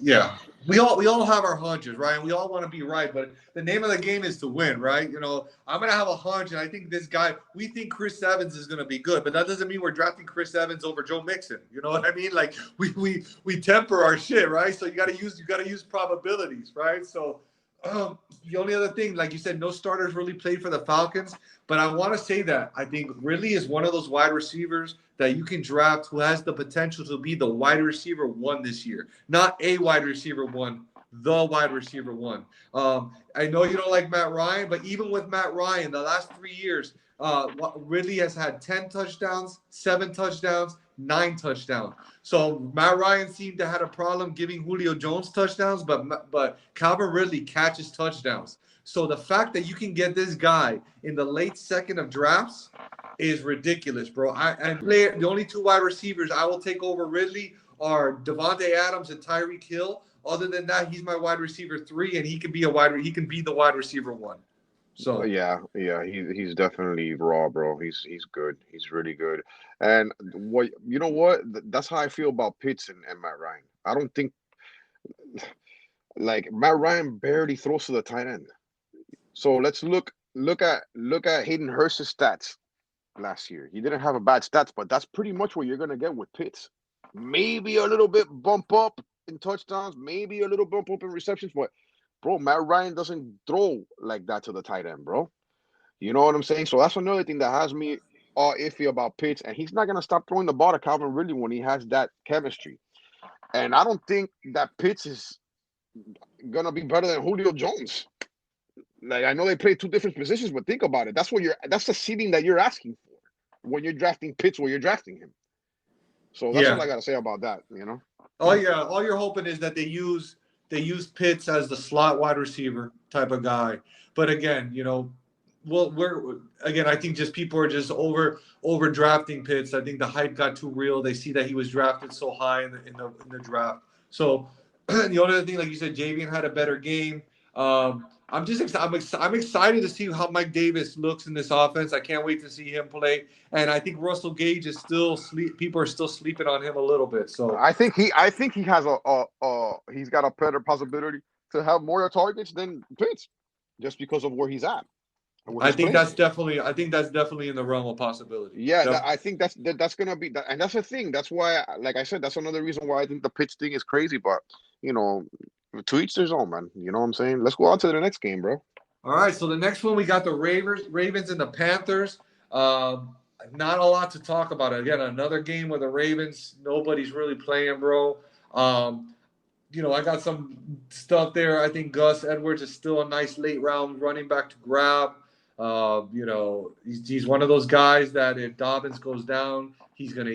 yeah, we all have our hunches, right? And we all want to be right, but the name of the game is to win, right? I'm gonna have a hunch, and I think this guy. We think Chris Evans is gonna be good, but that doesn't mean we're drafting Chris Evans over Joe Mixon. You know what I mean? Like we temper our shit, right? So you gotta use probabilities, right? So the only other thing, like you said, no starters really played for the Falcons, but I want to say that I think Ridley is one of those wide receivers that you can draft who has the potential to be the wide receiver one this year. Not a wide receiver one, the wide receiver one. I know you don't like Matt Ryan, but even with Matt Ryan, the last 3 years, Ridley has had 10 touchdowns, 7 touchdowns, 9 touchdowns. So Matt Ryan seemed to have a problem giving Julio Jones touchdowns, but Calvin Ridley catches touchdowns. So the fact that you can get this guy in the late second of drafts is ridiculous, bro. The only 2 wide receivers I will take over Ridley are Devontae Adams and Tyreek Hill. Other than that, he's my wide receiver 3, and he can be the wide receiver 1. So yeah, he's definitely raw, bro. He's good. He's really good. And what? That's how I feel about Pitts and Matt Ryan. I don't think like Matt Ryan barely throws to the tight end. So let's look at Hayden Hurst's stats last year. He didn't have a bad stats, but that's pretty much what you're gonna get with Pitts. Maybe a little bit bump up in touchdowns, maybe a little bump up in receptions, but bro, Matt Ryan doesn't throw like that to the tight end, bro. You know what I'm saying? So that's another thing that has me all iffy about Pitts, and he's not gonna stop throwing the ball to Calvin Ridley when he has that chemistry. And I don't think that Pitts is gonna be better than Julio Jones. Like, I know they play two different positions, but think about it. That's the seeding that you're asking for when you're drafting Pitts, where you're drafting him. So that's all Yeah. I gotta say about that. Oh yeah. All you're hoping is that they use Pitts as the slot wide receiver type of guy. But again, well, I think just people are just over drafting Pitts. I think the hype got too real. They see that he was drafted so high in the draft. So the only other thing, like you said, Javian had a better game. I'm excited to see how Mike Davis looks in this offense. I can't wait to see him play. And I think Russell Gage is still sleep. People are still sleeping on him a little bit. So I think he has he's got a better possibility to have more targets than Pitts, just because of where he's at and where I he's think playing. that's definitely in the realm of possibility. Yeah, I think that's gonna be that, and that's the thing. That's why, like I said, that's another reason why I think the Pitts thing is crazy. But you know, to each their own, man. You know what I'm saying? Let's go on to the next game, bro. All right, so the next one we got the Ravens and the Panthers. Not a lot to talk about. Again, another game where the Ravens, nobody's really playing, bro. I got some stuff there. I think Gus Edwards is still a nice late round running back to grab. He's one of those guys that if Dobbins goes down, he's gonna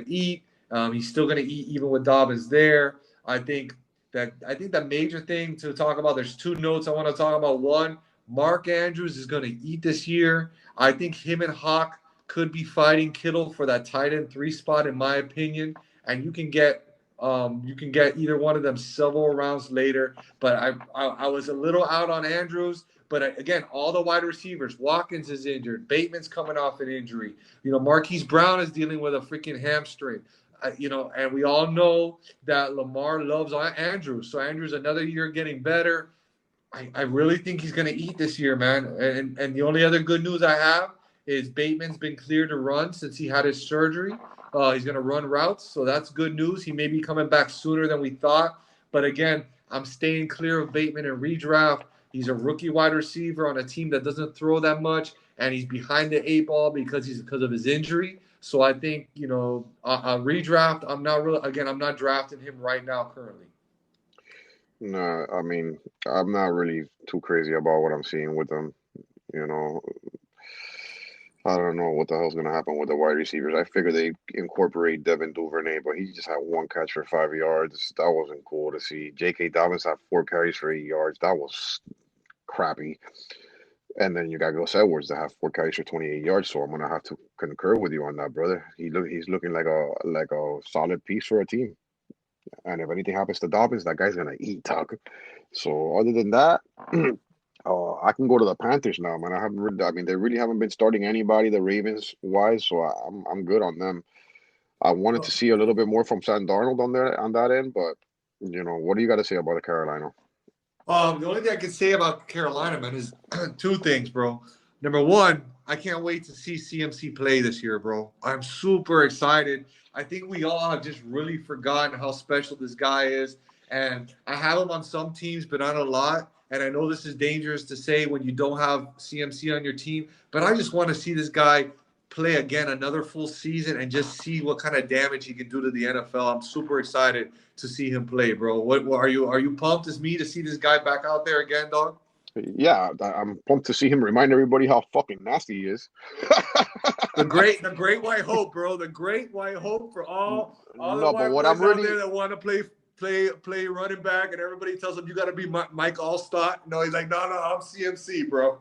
eat. He's still gonna eat even with Dobbins there. I think the major thing to talk about. There's two notes I want to talk about. One, Mark Andrews is gonna eat this year. I think him and Hawk could be fighting Kittle for that tight end 3 spot, in my opinion. And you can get either one of them several rounds later. But I was a little out on Andrews. But again, all the wide receivers, Watkins is injured, Bateman's coming off an injury. Marquise Brown is dealing with a freaking hamstring. And we all know that Lamar loves Andrews. So Andrews another year getting better. I really think he's going to eat this year, man. And the only other good news I have is Bateman's been cleared to run since he had his surgery. He's going to run routes, so that's good news. He may be coming back sooner than we thought. But again, I'm staying clear of Bateman in redraft. He's a rookie wide receiver on a team that doesn't throw that much, and he's behind the 8 ball because of his injury. So I think a redraft. I'm not drafting him right now currently. No, I mean, I'm not really too crazy about what I'm seeing with them. You know, I don't know what the hell's gonna happen with the wide receivers. I figured they incorporate Devin Duvernay, but he just had one catch for 5 yards. That wasn't cool to see. J.K. Dobbins had 4 carries for 8 yards. That was crappy. And then you got Gus Edwards that have 4 carries for 28 yards. So I'm gonna have to concur with you on that, brother. He's looking like a solid piece for a team. And if anything happens to Dobbins, that guy's gonna eat, Tuck. So other than that, I can go to the Panthers now, man. I mean, they really haven't been starting anybody, the Ravens wise, so I'm good on them. I wanted to see a little bit more from Sam Darnold on that end, but what do you got to say about the Carolina? The only thing I can say about Carolina, man, is two things, bro. Number one, I can't wait to see CMC play this year, bro. I'm super excited. I think we all have just really forgotten how special this guy is. And I have him on some teams, but not a lot. And I know this is dangerous to say when you don't have CMC on your team, but I just want to see this guy play again another full season and just see what kind of damage he can do to the NFL. I'm super excited to see him play, bro. What are you pumped as me to see this guy back out there again, dog? Yeah, I'm pumped to see him remind everybody how fucking nasty he is. the great white hope, bro. The great white hope for all the No, but white what boys I'm out really there that want to play running back, and everybody tells him you got to be Mike Allstott. No, he's like, no, I'm CMC, bro.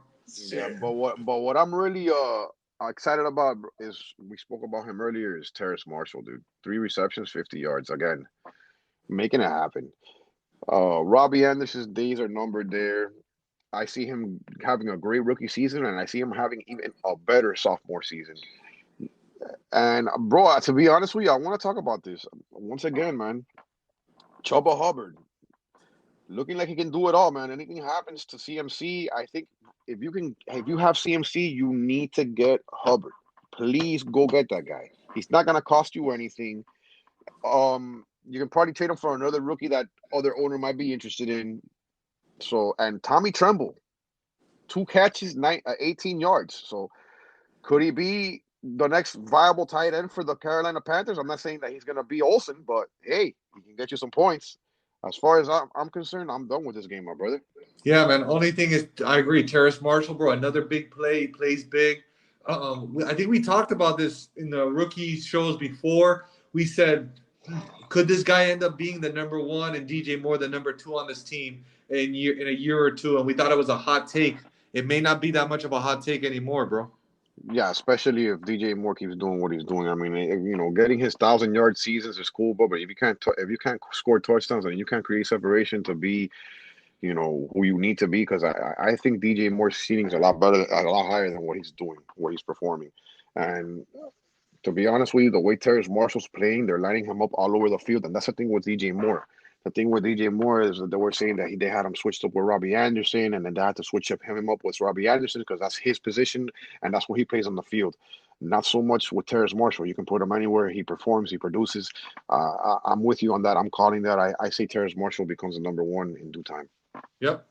yeah, but what I'm really excited about is we spoke about him earlier is Terrace Marshall, dude. 3 receptions, 50 yards again, making it happen. Robbie Anderson's days are numbered there. I see him having a great rookie season, and I see him having even a better sophomore season. And bro, to be honest with you, I want to talk about this once again, man. Chuba Hubbard, looking like he can do it all, man. Anything happens to CMC, I think if you have CMC, you need to get Hubbard. Please go get that guy. He's not gonna cost you anything. You can probably trade him for another rookie that other owner might be interested in. So, and Tommy Tremble, 2 catches, 18 yards. So, could he be the next viable tight end for the Carolina Panthers? I'm not saying that he's going to be Olsen, but hey, he can get you some points. As far as I'm concerned, I'm done with this game, my brother. Yeah, man. Only thing is, I agree. Terrace Marshall, bro, another big play. He plays big. I think we talked about this in the rookie shows before. We said, could this guy end up being the number one and DJ Moore the number two on this team in a year or two? And we thought it was a hot take. It may not be that much of a hot take anymore, bro. Yeah, especially if DJ Moore keeps doing what he's doing. I mean, getting his 1,000 yard seasons is cool, but if you can't score touchdowns and you can't create separation to be, who you need to be, because I think DJ Moore's ceiling is a lot better, a lot higher than what he's doing, what he's performing, and to be honest with you, the way Terrace Marshall's playing, they're lining him up all over the field, and that's the thing with DJ Moore. The thing with DJ Moore is that they were saying that they had him switched up with Robbie Anderson, and then they had to switch him up with Robbie Anderson because that's his position and that's what he plays on the field. Not so much with Terrace Marshall. You can put him anywhere. He performs. He produces. I'm with you on that. I'm calling that. I say Terrace Marshall becomes the number one in due time. Yep.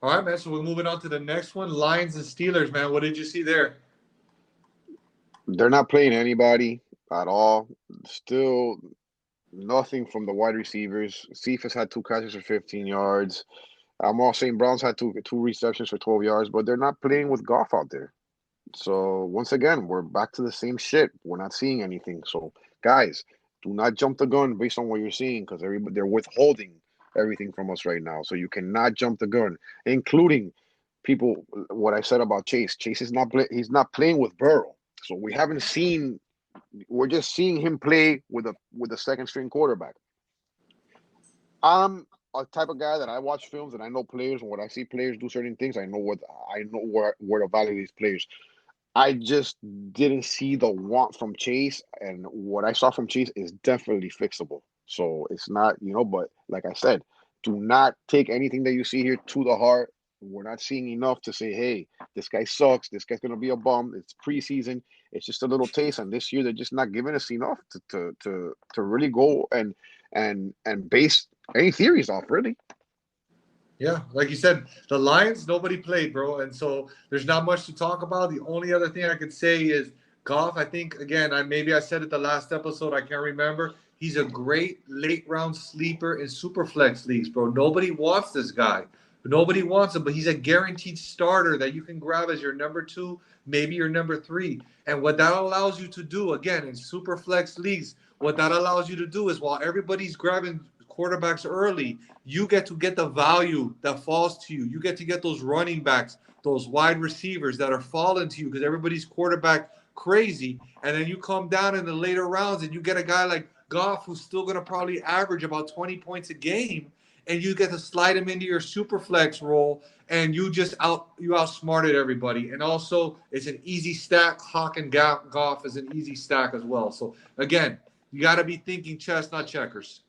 All right, man. So we're moving on to the next one. Lions and Steelers, man. What did you see there? They're not playing anybody at all. Still nothing from the wide receivers. Cephas had 2 catches for 15 yards. Amon St. Brown's had two receptions for 12 yards, but they're not playing with Goff out there. So once again, we're back to the same shit. We're not seeing anything. So guys, do not jump the gun based on what you're seeing because they're withholding everything from us right now. So you cannot jump the gun, including people. What I said about Chase. Chase is he's not playing with Burrow. So we haven't seen. We're just seeing him play with a second string quarterback. I'm a type of guy that I watch films and I know players, and when I see players do certain things, I know where to value these players. I just didn't see the want from Chase, and what I saw from Chase is definitely fixable. So it's not, but like I said, do not take anything that you see here to the heart. We're not seeing enough to say, hey, this guy sucks. This guy's gonna be a bum. It's preseason. It's just a little taste, and this year they're just not giving us enough to really go and base any theories off, really. Yeah, like you said, the Lions, nobody played, bro. And so there's not much to talk about. The only other thing I could say is Goff. I think, again, maybe I said it the last episode. I can't remember. He's a great late round sleeper in super flex leagues, bro. Nobody wants this guy. Nobody wants him, but he's a guaranteed starter that you can grab as your number two, maybe your number three. And what that allows you to do, again, in super flex leagues, what that allows you to do is while everybody's grabbing quarterbacks early, you get to get the value that falls to you. You get to get those running backs, those wide receivers that are falling to you because everybody's quarterback crazy. And then you come down in the later rounds and you get a guy like Goff who's still going to probably average about 20 points a game. And you get to slide him into your super flex role, and you outsmarted everybody. And also, it's an easy stack. Hawk and Goff is an easy stack as well. So again, you got to be thinking chess, not checkers.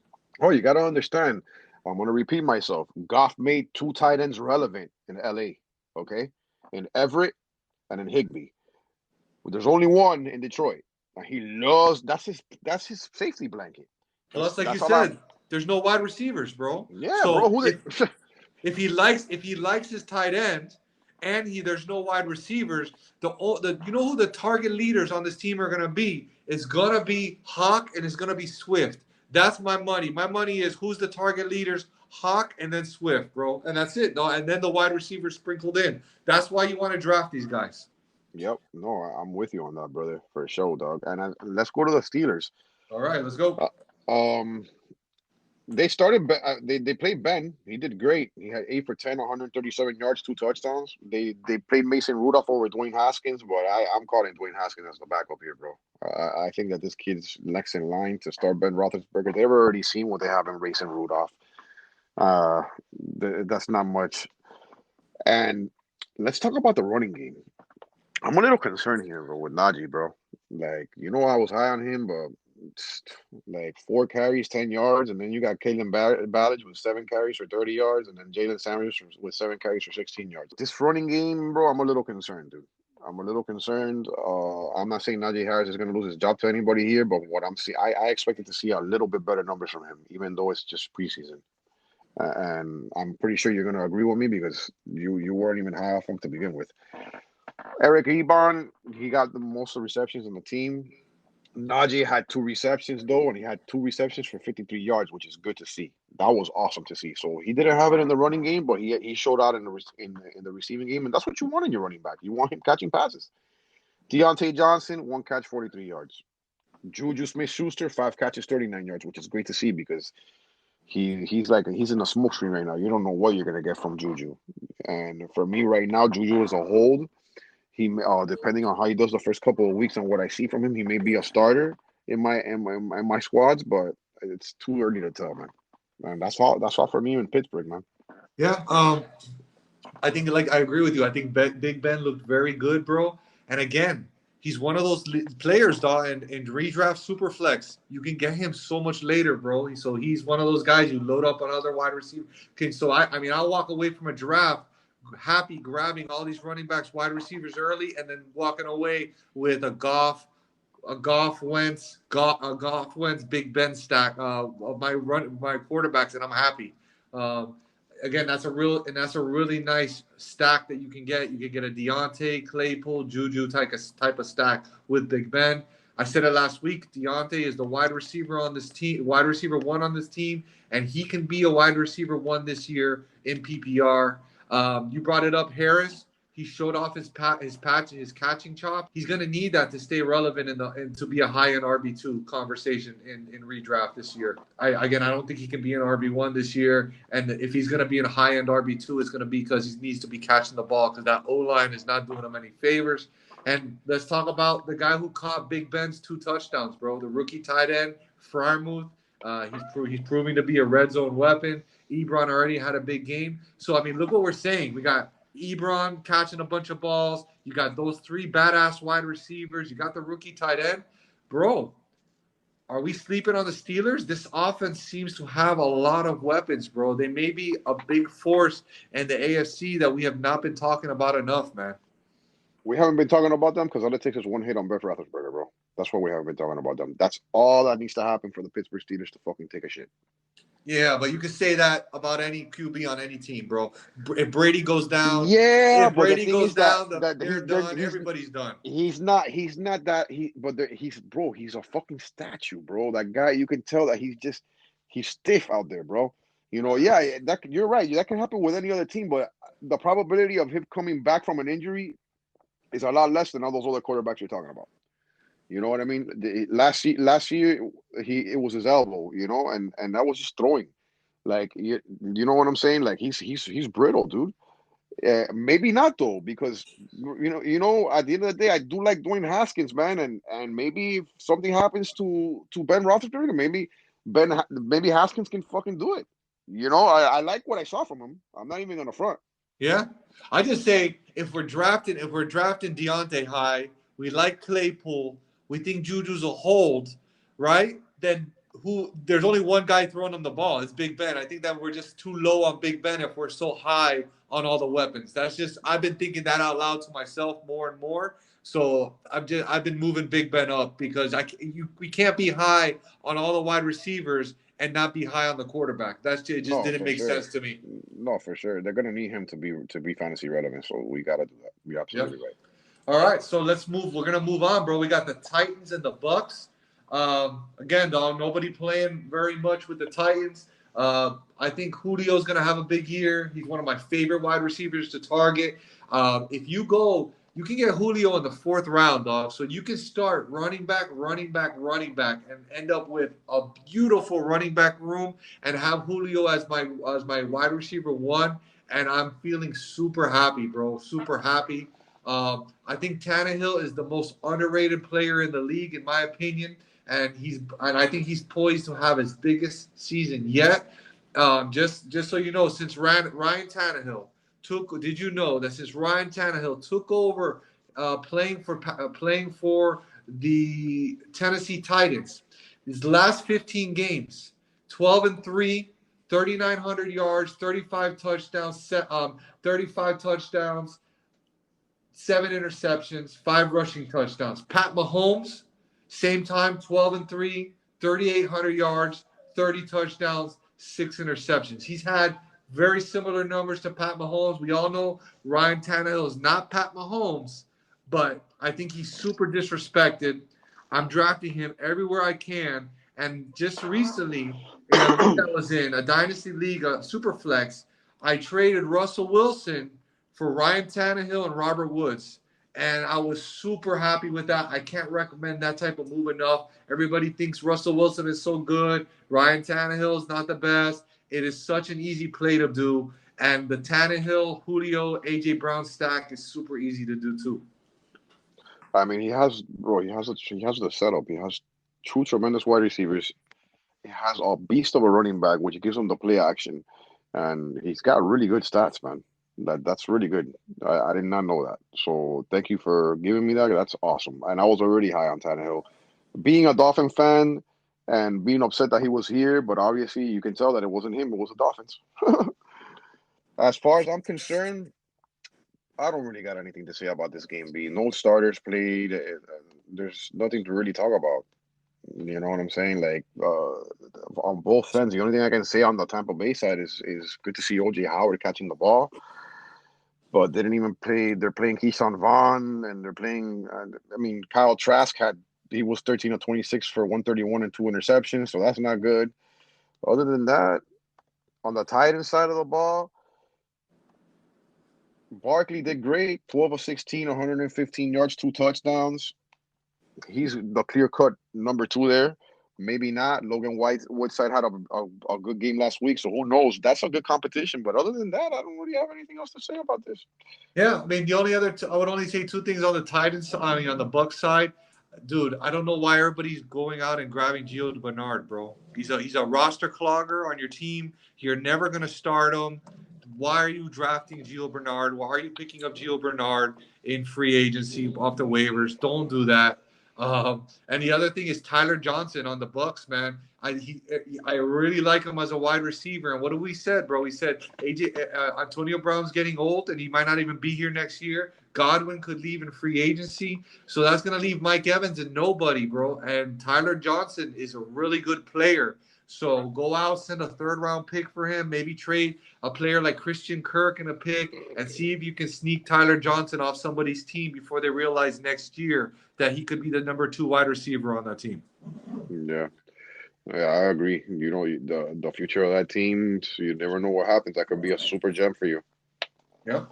Oh, you got to understand. I'm going to repeat myself. Goff made 2 tight ends relevant in LA, okay? In Everett and in Higbee. There's only one in Detroit. And he loves that's his safety blanket. Plus, like you That's all I'm. said, there's no wide receivers, bro. Yeah, bro. So Who they? if he likes his tight end and there's no wide receivers, the you know who the target leaders on this team are gonna be? It's gonna be Hawk and it's gonna be Swift. That's my money. My money is who's the target leaders? Hawk and then Swift, bro. And that's it. No, and then the wide receivers sprinkled in. That's why you want to draft these guys. Yep. No, I'm with you on that, brother, for sure, dog. And let's go to the Steelers. All right, let's go. Um, they started. They played Ben. He did great. He had 8 for 10, 137 yards, 2 touchdowns. They played Mason Rudolph over Dwayne Haskins, but I'm calling Dwayne Haskins as the backup here, bro. I think that this kid's next in line to start Ben Roethlisberger. They've already seen what they have in Mason Rudolph. Uh, that's not much. And let's talk about the running game. I'm a little concerned here, bro, with Najee, bro. Like, I was high on him, but like 4 carries, 10 yards, and then you got Kalen Ballage with 7 carries for 30 yards, and then Jalen Sanders with 7 carries for 16 yards. This running game, bro, I'm a little concerned, dude. I'm a little concerned. I'm not saying Najee Harris is going to lose his job to anybody here, but what I'm seeing, I expected to see a little bit better numbers from him, even though it's just preseason. And I'm pretty sure you're going to agree with me because you weren't even high off him to begin with. Eric Ebron, he got the most receptions on the team. Najee had 2 receptions though, and he had 2 receptions for 53 yards, which is good to see. That was awesome to see. So he didn't have it in the running game, but he showed out in the receiving game, and that's what you want in your running back. You want him catching passes. Deontay Johnson, 1 catch, 43 yards. Juju Smith-Schuster, 5 catches, 39 yards, which is great to see because he's in a smoke screen right now. You don't know what you're gonna get from Juju. And for me right now, Juju is a hold. Depending on how he does the first couple of weeks and what I see from him, he may be a starter in my squads, but it's too early to tell, man. And that's all for me in Pittsburgh, man. Yeah. I think I agree with you. I think Big Ben looked very good, bro. And again, he's one of those players, dog. In redraft Superflex, you can get him so much later, bro. So he's one of those guys you load up on other wide receivers. Okay, so I mean, I'll walk away from a draft happy grabbing all these running backs, wide receivers early, and then walking away with a Goff Wentz, Big Ben stack of my quarterbacks, and I'm happy. Um, Again, that's a really nice stack that you can get. You can get a Deontay, Claypool, Juju type of stack with Big Ben. I said it last week. Deontay is the wide receiver on this team, wide receiver one on this team, and he can be a wide receiver one this year in PPR. You brought it up, Harris. He showed off his catching chop. He's going to need that to stay relevant and to be a high end RB2 conversation in redraft this year. I don't think he can be an RB1 this year. And if he's going to be in a high end RB2, it's going to be because he needs to be catching the ball because that O line is not doing him any favors. And let's talk about the guy who caught Big Ben's 2 touchdowns, bro. The rookie tight end, Freiermuth. He's proving to be a red zone weapon. Ebron already had a big game. So, I mean, look what we're saying. We got Ebron catching a bunch of balls. You got those 3 badass wide receivers. You got the rookie tight end. Bro, are we sleeping on the Steelers? This offense seems to have a lot of weapons, bro. They may be a big force in the AFC that we have not been talking about enough, man. We haven't been talking about them because all it takes is one hit on Ben Roethlisberger, bro. That's why we haven't been talking about them. That's all that needs to happen for the Pittsburgh Steelers to fucking take a shit. Yeah, but you can say that about any QB on any team, bro. If Brady goes down, yeah, if but Brady the thing goes is down, that they're done. Everybody's done. He's not that he's a fucking statue, bro. That guy, you can tell that he's stiff out there, bro. Yeah, you're right. That can happen with any other team, but the probability of him coming back from an injury is a lot less than all those other quarterbacks you're talking about. You know what I mean? Last year it was his elbow, and that was just throwing. Like you know what I'm saying? Like he's brittle, dude. Maybe not though, because at the end of the day, I do like Dwayne Haskins, man, and maybe if something happens to Ben Roethlisberger, maybe Haskins can fucking do it. I like what I saw from him. I'm not even gonna front. Yeah, I just say if we're drafting Deontay high, we like Claypool, we think Juju's a hold, right? Then there's only one guy throwing him the ball. It's Big Ben. I think that we're just too low on Big Ben if we're so high on all the weapons. I've been thinking that out loud to myself more and more. So I've been moving Big Ben up because we can't be high on all the wide receivers and not be high on the quarterback. It just didn't make sense to me. No, for sure. They're gonna need him to be fantasy relevant, so we gotta do that. You're absolutely right. All right, so let's move. We're gonna move on, bro. We got the Titans and the Bucks. Again, dog, nobody playing very much with the Titans. I think Julio's going to have a big year. He's one of my favorite wide receivers to target. If you can get Julio in the 4th round, dog. So you can start running back, and end up with a beautiful running back room and have Julio as my wide receiver 1. And I'm feeling super happy, bro. Super happy. I think Tannehill is the most underrated player in the league, in my opinion. And I think he's poised to have his biggest season yet. Just so you know, since Ryan Tannehill did you know that since Ryan Tannehill took over playing for the Tennessee Titans, his last 15 games, 12-3, 3,900 yards, 35 touchdowns, 7 interceptions, 5 rushing touchdowns. Pat Mahomes, same time, 12-3, 3,800 yards, 30 touchdowns, 6 interceptions. He's had very similar numbers to Pat Mahomes. We all know Ryan Tannehill is not Pat Mahomes, but I think he's super disrespected. I'm drafting him everywhere I can. And just recently, in a league I was in, a dynasty league, a super flex, I traded Russell Wilson for Ryan Tannehill and Robert Woods. And I was super happy with that. I can't recommend that type of move enough. Everybody thinks Russell Wilson is so good. Ryan Tannehill is not the best. It is such an easy play to do. And the Tannehill, Julio, AJ Brown stack is super easy to do too. I mean, he has the setup. He has two tremendous wide receivers. He has a beast of a running back, which gives him the play action, and he's got really good stats, man. That's really good. I did not know that. So thank you for giving me that. That's awesome. And I was already high on Tannehill. Being a Dolphin fan and being upset that he was here, but obviously you can tell that it wasn't him, it was the Dolphins. As far as I'm concerned, I don't really got anything to say about this game. Being no starters played, there's nothing to really talk about. You know what I'm saying? Like on both ends, the only thing I can say on the Tampa Bay side is good to see OJ Howard catching the ball, but they didn't even play. They're playing Keyshawn Vaughn, and they're playing. I mean, Kyle Trask he was 13 of 26 for 131 and two interceptions, so that's not good. Other than that, on the Titans side of the ball, Barkley did great, 12 of 16, 115 yards, two touchdowns. He's the clear cut number two there. Maybe not. Woodside had a good game last week, so who knows? That's a good competition. But other than that, I don't really have anything else to say about this. Yeah, I mean the only other I would only say two things on the Titans. I mean on the Bucks side, dude. I don't know why everybody's going out and grabbing Gio Bernard, bro. He's a roster clogger on your team. You're never gonna start him. Why are you drafting Gio Bernard? Why are you picking up Gio Bernard in free agency off the waivers? Don't do that. And the other thing is Tyler Johnson on the Bucks, man. I really like him as a wide receiver. And what do we said, bro? We said Antonio Brown's getting old, and he might not even be here next year. Godwin could leave in free agency, so that's gonna leave Mike Evans and nobody, bro. And Tyler Johnson is a really good player. So go out, send a third round pick for him. Maybe trade a player like Christian Kirk in a pick and see if you can sneak Tyler Johnson off somebody's team before they realize next year that he could be the number two wide receiver on that team. Yeah, yeah, I agree. You know, the future of that team, you never know what happens. That could be a super gem for you. Yeah.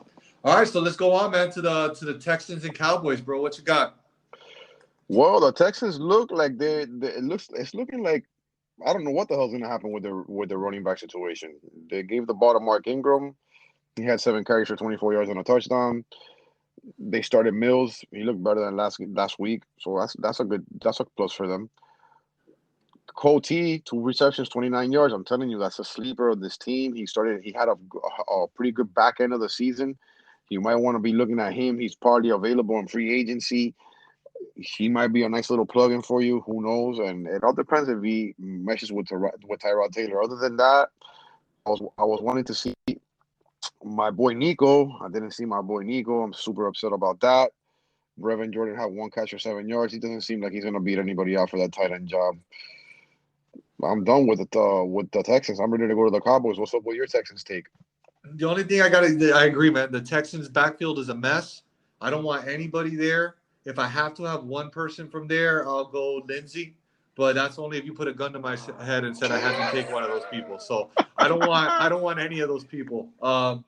All right, so let's go on, man, to the Texans and Cowboys, bro. What you got? Well, the Texans look like it's looking like I don't know what the hell's gonna happen with the running back situation. They gave the ball to Mark Ingram. He had 7 carries for 24 yards and a touchdown. They started Mills. He looked better than last week, so that's a plus for them. Cole T, 2 receptions, 29 yards. I'm telling you, that's a sleeper of this team. He had a pretty good back end of the season. You might want to be looking at him. He's probably available in free agency. He might be a nice little plug-in for you. Who knows? And it all depends if he meshes with Tyrod Taylor. Other than that, I was wanting to see my boy Nico. I didn't see my boy Nico. I'm super upset about that. Brevin Jordan had 1 catch for 7 yards. He doesn't seem like he's gonna beat anybody out for that tight end job. I'm done with it with the Texans. I'm ready to go to the Cowboys. What's up with your Texans take? The only thing I agree, man. The Texans' backfield is a mess. I don't want anybody there. If I have to have one person from there, I'll go Lindsey. But that's only if you put a gun to my head and said I had to take one of those people. So I don't want any of those people. And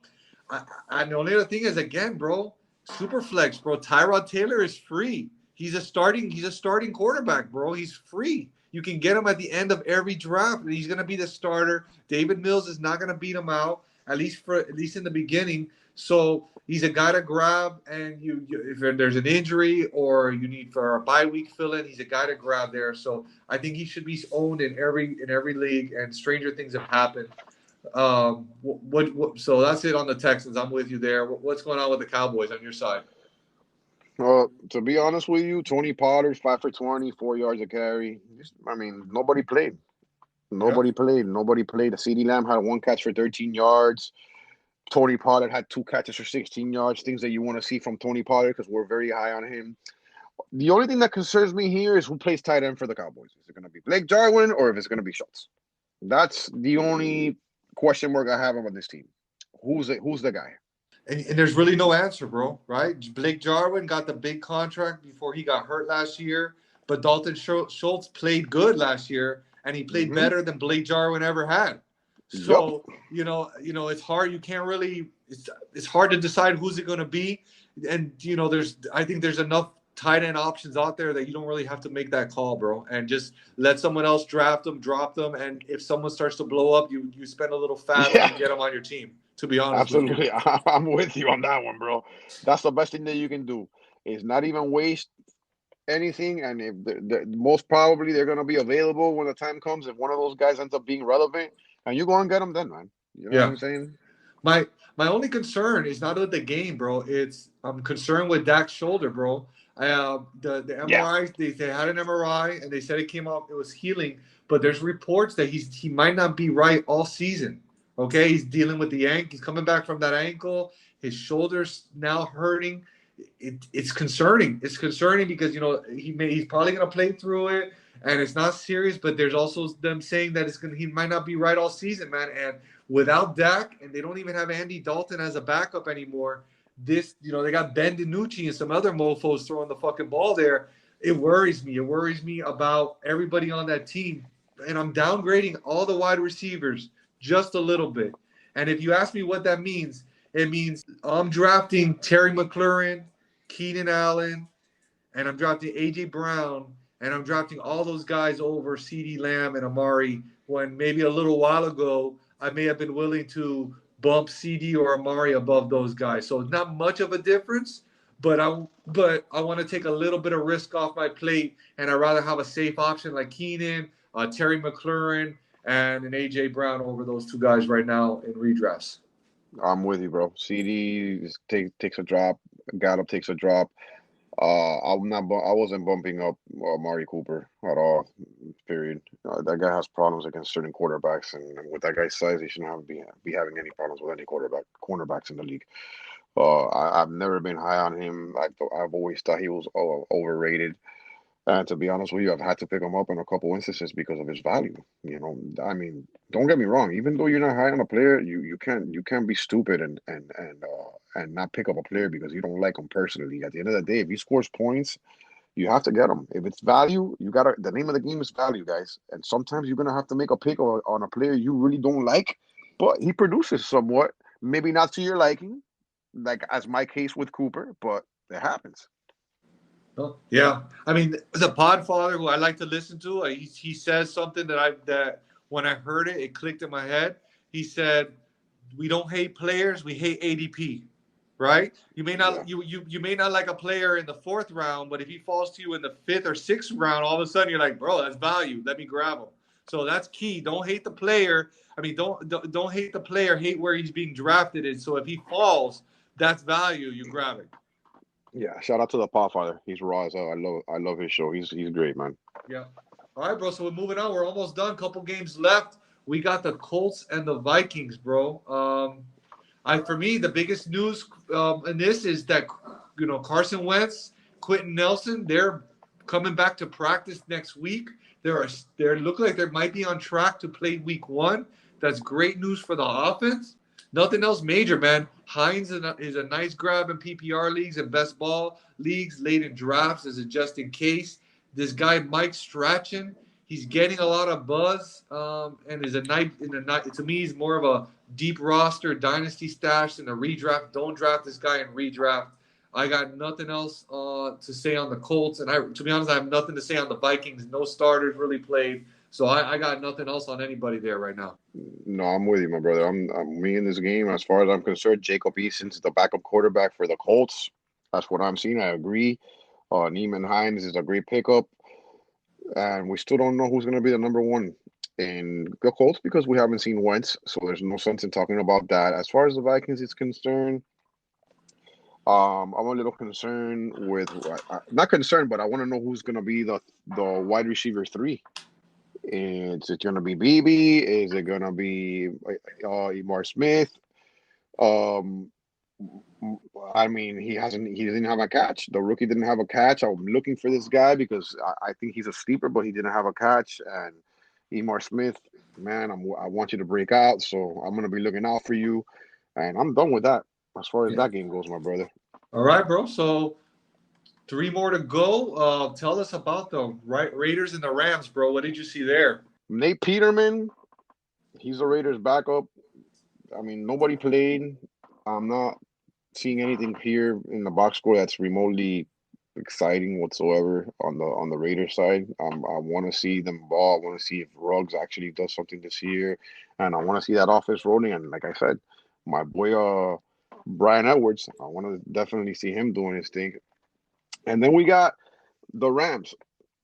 the only other thing is again, bro, super flex, bro. Tyrod Taylor is free. He's a starting quarterback, bro. He's free. You can get him at the end of every draft. He's gonna be the starter. David Mills is not gonna beat him out at least in the beginning. So he's a guy to grab, and if there's an injury or you need for a bye week fill in, he's a guy to grab there. So I think he should be owned in every league. And stranger things have happened. So that's it on the Texans. I'm with you there. What's going on with the Cowboys on your side? Well, to be honest with you, Tony Potter's 5 for 20, 4 yards a carry. I mean, nobody played. Yeah. Nobody played. Nobody played. CeeDee Lamb had 1 catch for 13 yards. Tony Pollard had 2 catches for 16 yards. Things that you want to see from Tony Pollard because we're very high on him. The only thing that concerns me here is who plays tight end for the Cowboys. Is it going to be Blake Jarwin or if it's going to be Schultz? That's the only question mark I have about this team. Who's the guy? And there's really no answer, bro. Right? Blake Jarwin got the big contract before he got hurt last year. but Dalton Schultz played good last year, and he played Mm-hmm. better than Blake Jarwin ever had. Yep. So it's hard. You can't really. It's hard to decide who's it going to be, and I think there's enough tight end options out there that you don't really have to make that call, bro, and just let someone else draft them, drop them, and if someone starts to blow up, you spend a little fat on Yeah. and get them on your team. To be honest with you. Absolutely. I'm with you on that one, bro. That's the best thing that you can do. Is not even waste anything, and if most probably they're going to be available when the time comes. If one of those guys ends up being relevant, and you go and get them, then, man. You know what Yeah. I'm saying? My my only concern is not with the game, bro. I'm concerned with Dak's shoulder, bro. The Yeah. MRI, they had an MRI and they said it came out, it was healing, but there's reports that he might not be right all season. Okay, he's dealing with the ankle. He's coming back from that ankle. His shoulder's now hurting. It's concerning. It's concerning because he's probably gonna play through it, and it's not serious. But there's also them saying that he might not be right all season, man. And without Dak, and they don't even have Andy Dalton as a backup anymore. They got Ben DiNucci and some other mofos throwing the fucking ball there. It worries me. It worries me about everybody on that team. And I'm downgrading all the wide receivers just a little bit. And if you ask me what that means, it means I'm drafting Terry McLaurin, Keenan Allen, and I'm drafting A.J. Brown, and I'm drafting all those guys over C.D. Lamb and Amari when maybe a little while ago I may have been willing to bump CD or Amari above those guys. So it's not much of a difference, but I want to take a little bit of risk off my plate, and I'd rather have a safe option like Keenan, Terry McLaurin, and an A.J. Brown over those two guys right now in redrafts. I'm with you, bro. CD takes a drop. Gallup takes a drop. I wasn't bumping up Amari Cooper at all. Period. That guy has problems against certain quarterbacks, and with that guy's size, he shouldn't be having any problems with any cornerbacks in the league. I've never been high on him. I've always thought he was overrated. And to be honest with you, I've had to pick him up in a couple instances because of his value. I mean, don't get me wrong. Even though you're not high on a player, you can't be stupid and not pick up a player because you don't like him personally. At the end of the day, if he scores points, you have to get him. If it's value, you gotta. The name of the game is value, guys. And sometimes you're gonna have to make a pick on a player you really don't like, but he produces somewhat. Maybe not to your liking, like as my case with Cooper, but it happens. Oh, yeah, I mean, the Podfather who I like to listen to, he says something that when I heard it, it clicked in my head. He said, "We don't hate players, we hate ADP." Right? You may Yeah. not you may not like a player in the fourth round, but if he falls to you in the fifth or sixth round, all of a sudden you're like, bro, that's value. Let me grab him. So that's key. Don't hate the player. I mean, don't hate the player. Hate where he's being drafted in. So if he falls, that's value. You grab it. Yeah, shout out to the Podfather. He's raw as hell. I love his show. He's great, man. Yeah. All right, bro. So we're moving on. We're almost done. Couple games left. We got the Colts and the Vikings, bro. For me, the biggest news in this is that Carson Wentz, Quentin Nelson, they're coming back to practice next week. They look like they might be on track to play week one. That's great news for the offense. Nothing else major, man. Hines is a nice grab in PPR leagues and best ball leagues, late in drafts as a just in case. This guy Mike Strachan, he's getting a lot of buzz, and is a night in a night. To me, he's more of a deep roster dynasty stash than a redraft. Don't draft this guy in redraft. I got nothing else to say on the Colts, and to be honest, I have nothing to say on the Vikings. No starters really played, so I got nothing else on anybody there right now. No, I'm with you, my brother. I'm me in this game. As far as I'm concerned, Jacob Eason's the backup quarterback for the Colts. That's what I'm seeing. I agree. Neiman Hines is a great pickup, and we still don't know who's going to be the number one in the Colts because we haven't seen Wentz. So there's no sense in talking about that. As far as the Vikings is concerned, I'm a little concerned with not concerned, but I want to know who's going to be the wide receiver three. Is it going to be BB? Is it going to be Emar Smith? Um, I mean, he didn't have a catch. The rookie didn't have a catch. I'm looking for this guy because I think he's a sleeper, but he didn't have a catch. And Emar Smith, man, I want you to break out, so I'm gonna be looking out for you. And I'm done with that as far as Yeah. that game goes, my brother. All right, bro. So Three more to go. Tell us about the Raiders and the Rams, bro. What did you see there? Nate Peterman, he's the Raiders' backup. I mean, nobody played. I'm not seeing anything here in the box score that's remotely exciting whatsoever on the Raiders side. I want to see them ball. I want to see if Ruggs actually does something this year, and I want to see that offense rolling. And like I said, my boy Brian Edwards, I want to definitely see him doing his thing. And then we got the Rams.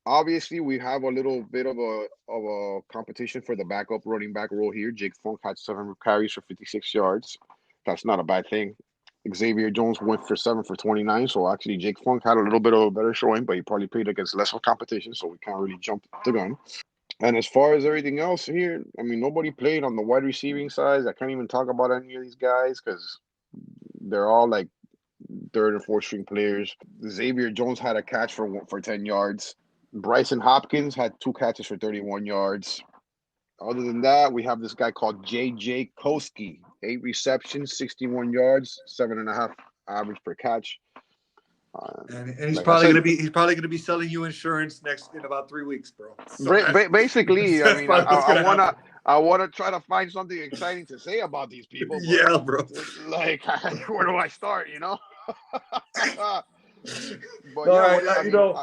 Obviously, we have a little bit of a competition for the backup running back role here. Jake Funk had 7 carries for 56 yards. That's not a bad thing. Xavier Jones went for 7 for 29. So actually, Jake Funk had a little bit of a better showing, but he probably played against less of competition, so we can't really jump the gun. And as far as everything else here, I mean, nobody played on the wide receiving side. I can't even talk about any of these guys because they're all like third and fourth string players. Xavier Jones had a catch for 10 yards. Bryson Hopkins had 2 catches for 31 yards. Other than that, we have this guy called J.J. Koski, 8 receptions, 61 yards, 7.5 average per catch. And he's Like I probably said, gonna be selling you insurance next in about 3 weeks, bro. So basically, I that's mean, probably what's gonna happen. I wanna try to find something exciting to say about these people, but Yeah, bro. like, where do I start? But All yeah, right, I mean,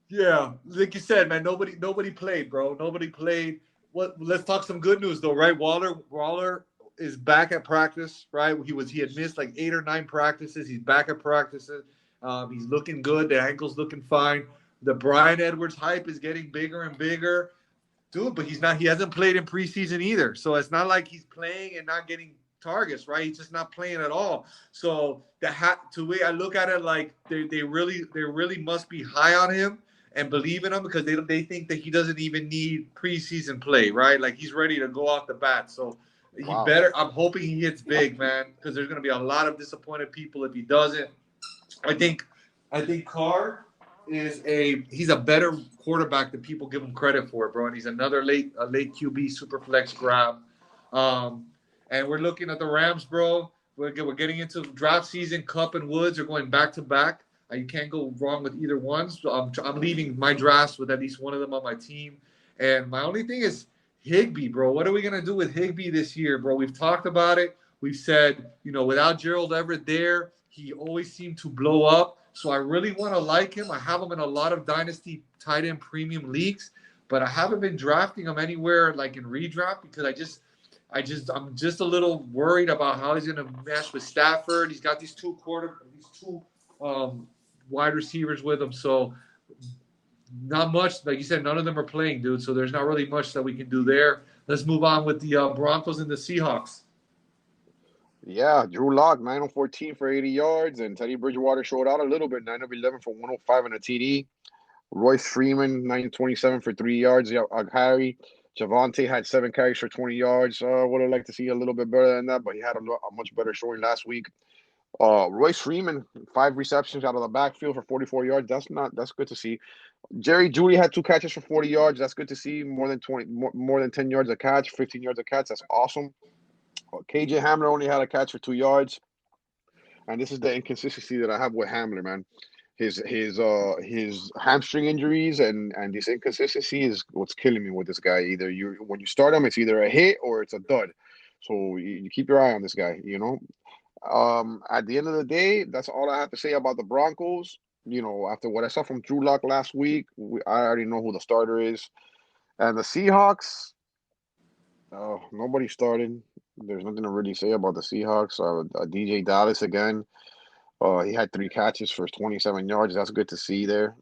yeah, like you said, man, nobody played, bro. Nobody played. What? Let's talk some good news though, right? Waller is back at practice, right? He had missed like 8 or 9 practices. He's back at practices. He's looking good. The ankle's looking fine. The Bryan Edwards hype is getting bigger and bigger, dude. But he's not. He hasn't played in preseason either, so it's not like he's playing and not getting targets, right? He's just not playing at all. So to way I look at it, like they really must be high on him and believe in him because they think that he doesn't even need preseason play, right? Like he's ready to go off the bat. So he wow. better. I'm hoping he hits big, man, because there's going to be a lot of disappointed people if he doesn't. I think Carr he's a better quarterback than people give him credit for, bro. And he's another late QB super flex grab. Um, and we're looking at the Rams, bro. We're getting into draft season. Cup and Woods are going back to back. You can't go wrong with either one. So I'm leaving my drafts with at least one of them on my team. And my only thing is Higbee, bro. What are we gonna do with Higbee this year, bro? We've talked about it. We've said, without Gerald Everett there, he always seemed to blow up. So I really want to like him. I have him in a lot of Dynasty tight end premium leagues, but I haven't been drafting him anywhere like in redraft because I'm just a little worried about how he's going to mesh with Stafford. He's got these two wide receivers with him, so not much. Like you said, none of them are playing, dude. So there's not really much that we can do there. Let's move on with the Broncos and the Seahawks. Yeah, Drew Lock, 9 of 14 for 80 yards, and Teddy Bridgewater showed out a little bit, 9 of 11 for 105 and a TD. Royce Freeman, 9 of 27 for 3 yards, a carry. Javonte had 7 carries for 20 yards. Would have liked to see a little bit better than that, but he had a much better showing last week. Royce Freeman, 5 receptions out of the backfield for 44 yards. That's good to see. Jerry Jeudy had 2 catches for 40 yards. That's good to see. More than 10 yards a catch, 15 yards a catch. That's awesome. KJ Hamler only had a catch for 2 yards. And this is the inconsistency that I have with Hamler, man. His hamstring injuries and this inconsistency is what's killing me with this guy. When you start him, it's either a hit or it's a dud. So you keep your eye on this guy, At the end of the day, that's all I have to say about the Broncos. After what I saw from Drew Lock last week, I already know who the starter is. And the Seahawks, nobody started. There's nothing to really say about the Seahawks. DJ Dallas again. He had 3 catches for 27 yards. That's good to see there.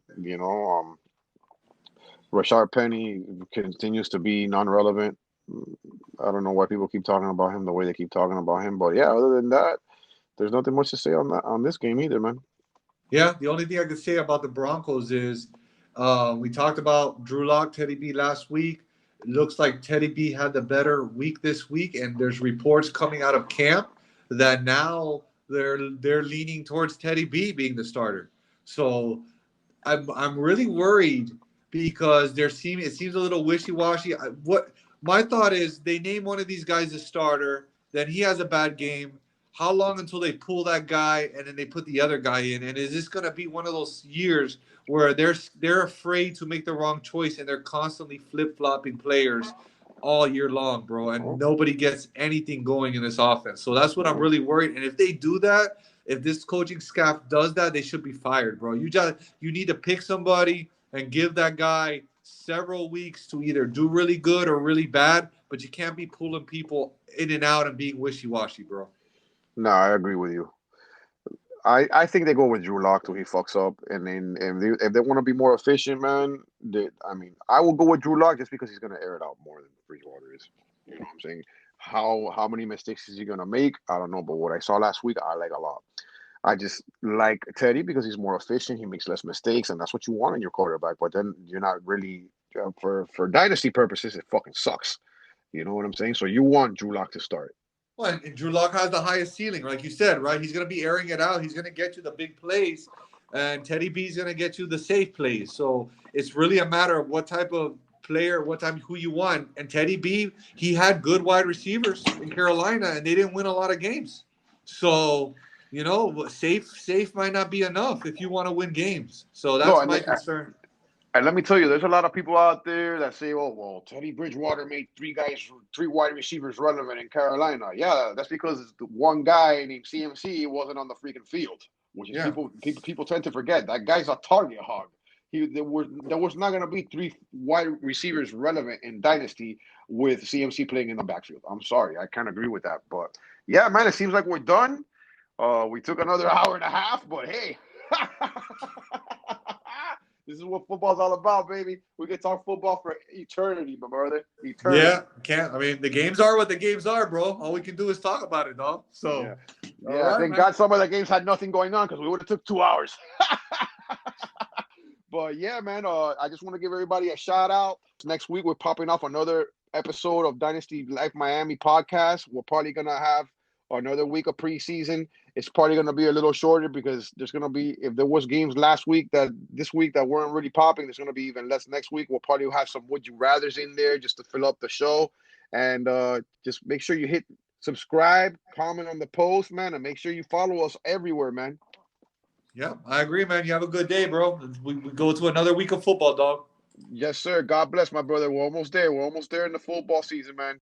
Rashard Penny continues to be non-relevant. I don't know why people keep talking about him the way they keep talking about him. But yeah, other than that, there's nothing much to say on this game either, man. Yeah, the only thing I could say about the Broncos is we talked about Drew Lock, Teddy B last week. It looks like Teddy B had the better week this week, and there's reports coming out of camp that now they're leaning towards Teddy B being the starter. So I'm really worried because it seems a little wishy-washy. What my thought is, they name one of these guys a starter, then he has a bad game. How long until they pull that guy and then they put the other guy in? And is this going to be one of those years where they're afraid to make the wrong choice and they're constantly flip-flopping players all year long, bro, and nobody gets anything going in this offense? So that's what I'm really worried. And if they do that, if this coaching staff does that, they should be fired, bro. You need to pick somebody and give that guy several weeks to either do really good or really bad, but you can't be pulling people in and out and being wishy-washy, bro. No, I agree with you. I think they go with Drew Lock till he fucks up, and then if they want to be more efficient, man, I will go with Drew Lock just because he's gonna air it out more than Bridgewater is. You know what I'm saying? How many mistakes is he gonna make? I don't know, but what I saw last week, I like a lot. I just like Teddy because he's more efficient. He makes less mistakes, and that's what you want in your quarterback. But then you're not really for dynasty purposes. It fucking sucks. You know what I'm saying? So you want Drew Lock to start. Well, and Drew Lock has the highest ceiling, like you said, right? He's going to be airing it out. He's going to get you the big plays, and Teddy B is going to get you the safe plays. So it's really a matter of what type of player, who you want. And Teddy B, he had good wide receivers in Carolina, and they didn't win a lot of games. So, safe might not be enough if you want to win games. So that's my concern. And let me tell you, there's a lot of people out there that say, "Oh, well, Teddy Bridgewater made three wide receivers relevant in Carolina." Yeah, that's because the one guy named CMC wasn't on the freaking field, which is people tend to forget. That guy's a target hog. There was not going to be three wide receivers relevant in Dynasty with CMC playing in the backfield. I'm sorry, I can't agree with that. But yeah, man, it seems like we're done. We took another hour and a half, but hey. This is what football's all about, baby. We can talk football for eternity, my brother. Eternity. Yeah, can't. I mean, the games are what the games are, bro. All we can do is talk about it, dog. So, yeah. Thank God some of the games had nothing going on because we would have took 2 hours. But yeah, man. I just want to give everybody a shout out. Next week we're popping off another episode of Dynasty Life Miami podcast. We're probably gonna have another week of preseason. It's probably going to be a little shorter because there's going to be, if there was games this week that weren't really popping, there's going to be even less next week. We'll probably have some Would You Rathers in there just to fill up the show. And just make sure you hit subscribe, comment on the post, man, and make sure you follow us everywhere, man. Yeah, I agree, man. You have a good day, bro. We go to another week of football, dog. Yes, sir. God bless, my brother. We're almost there. We're almost there in the football season, man.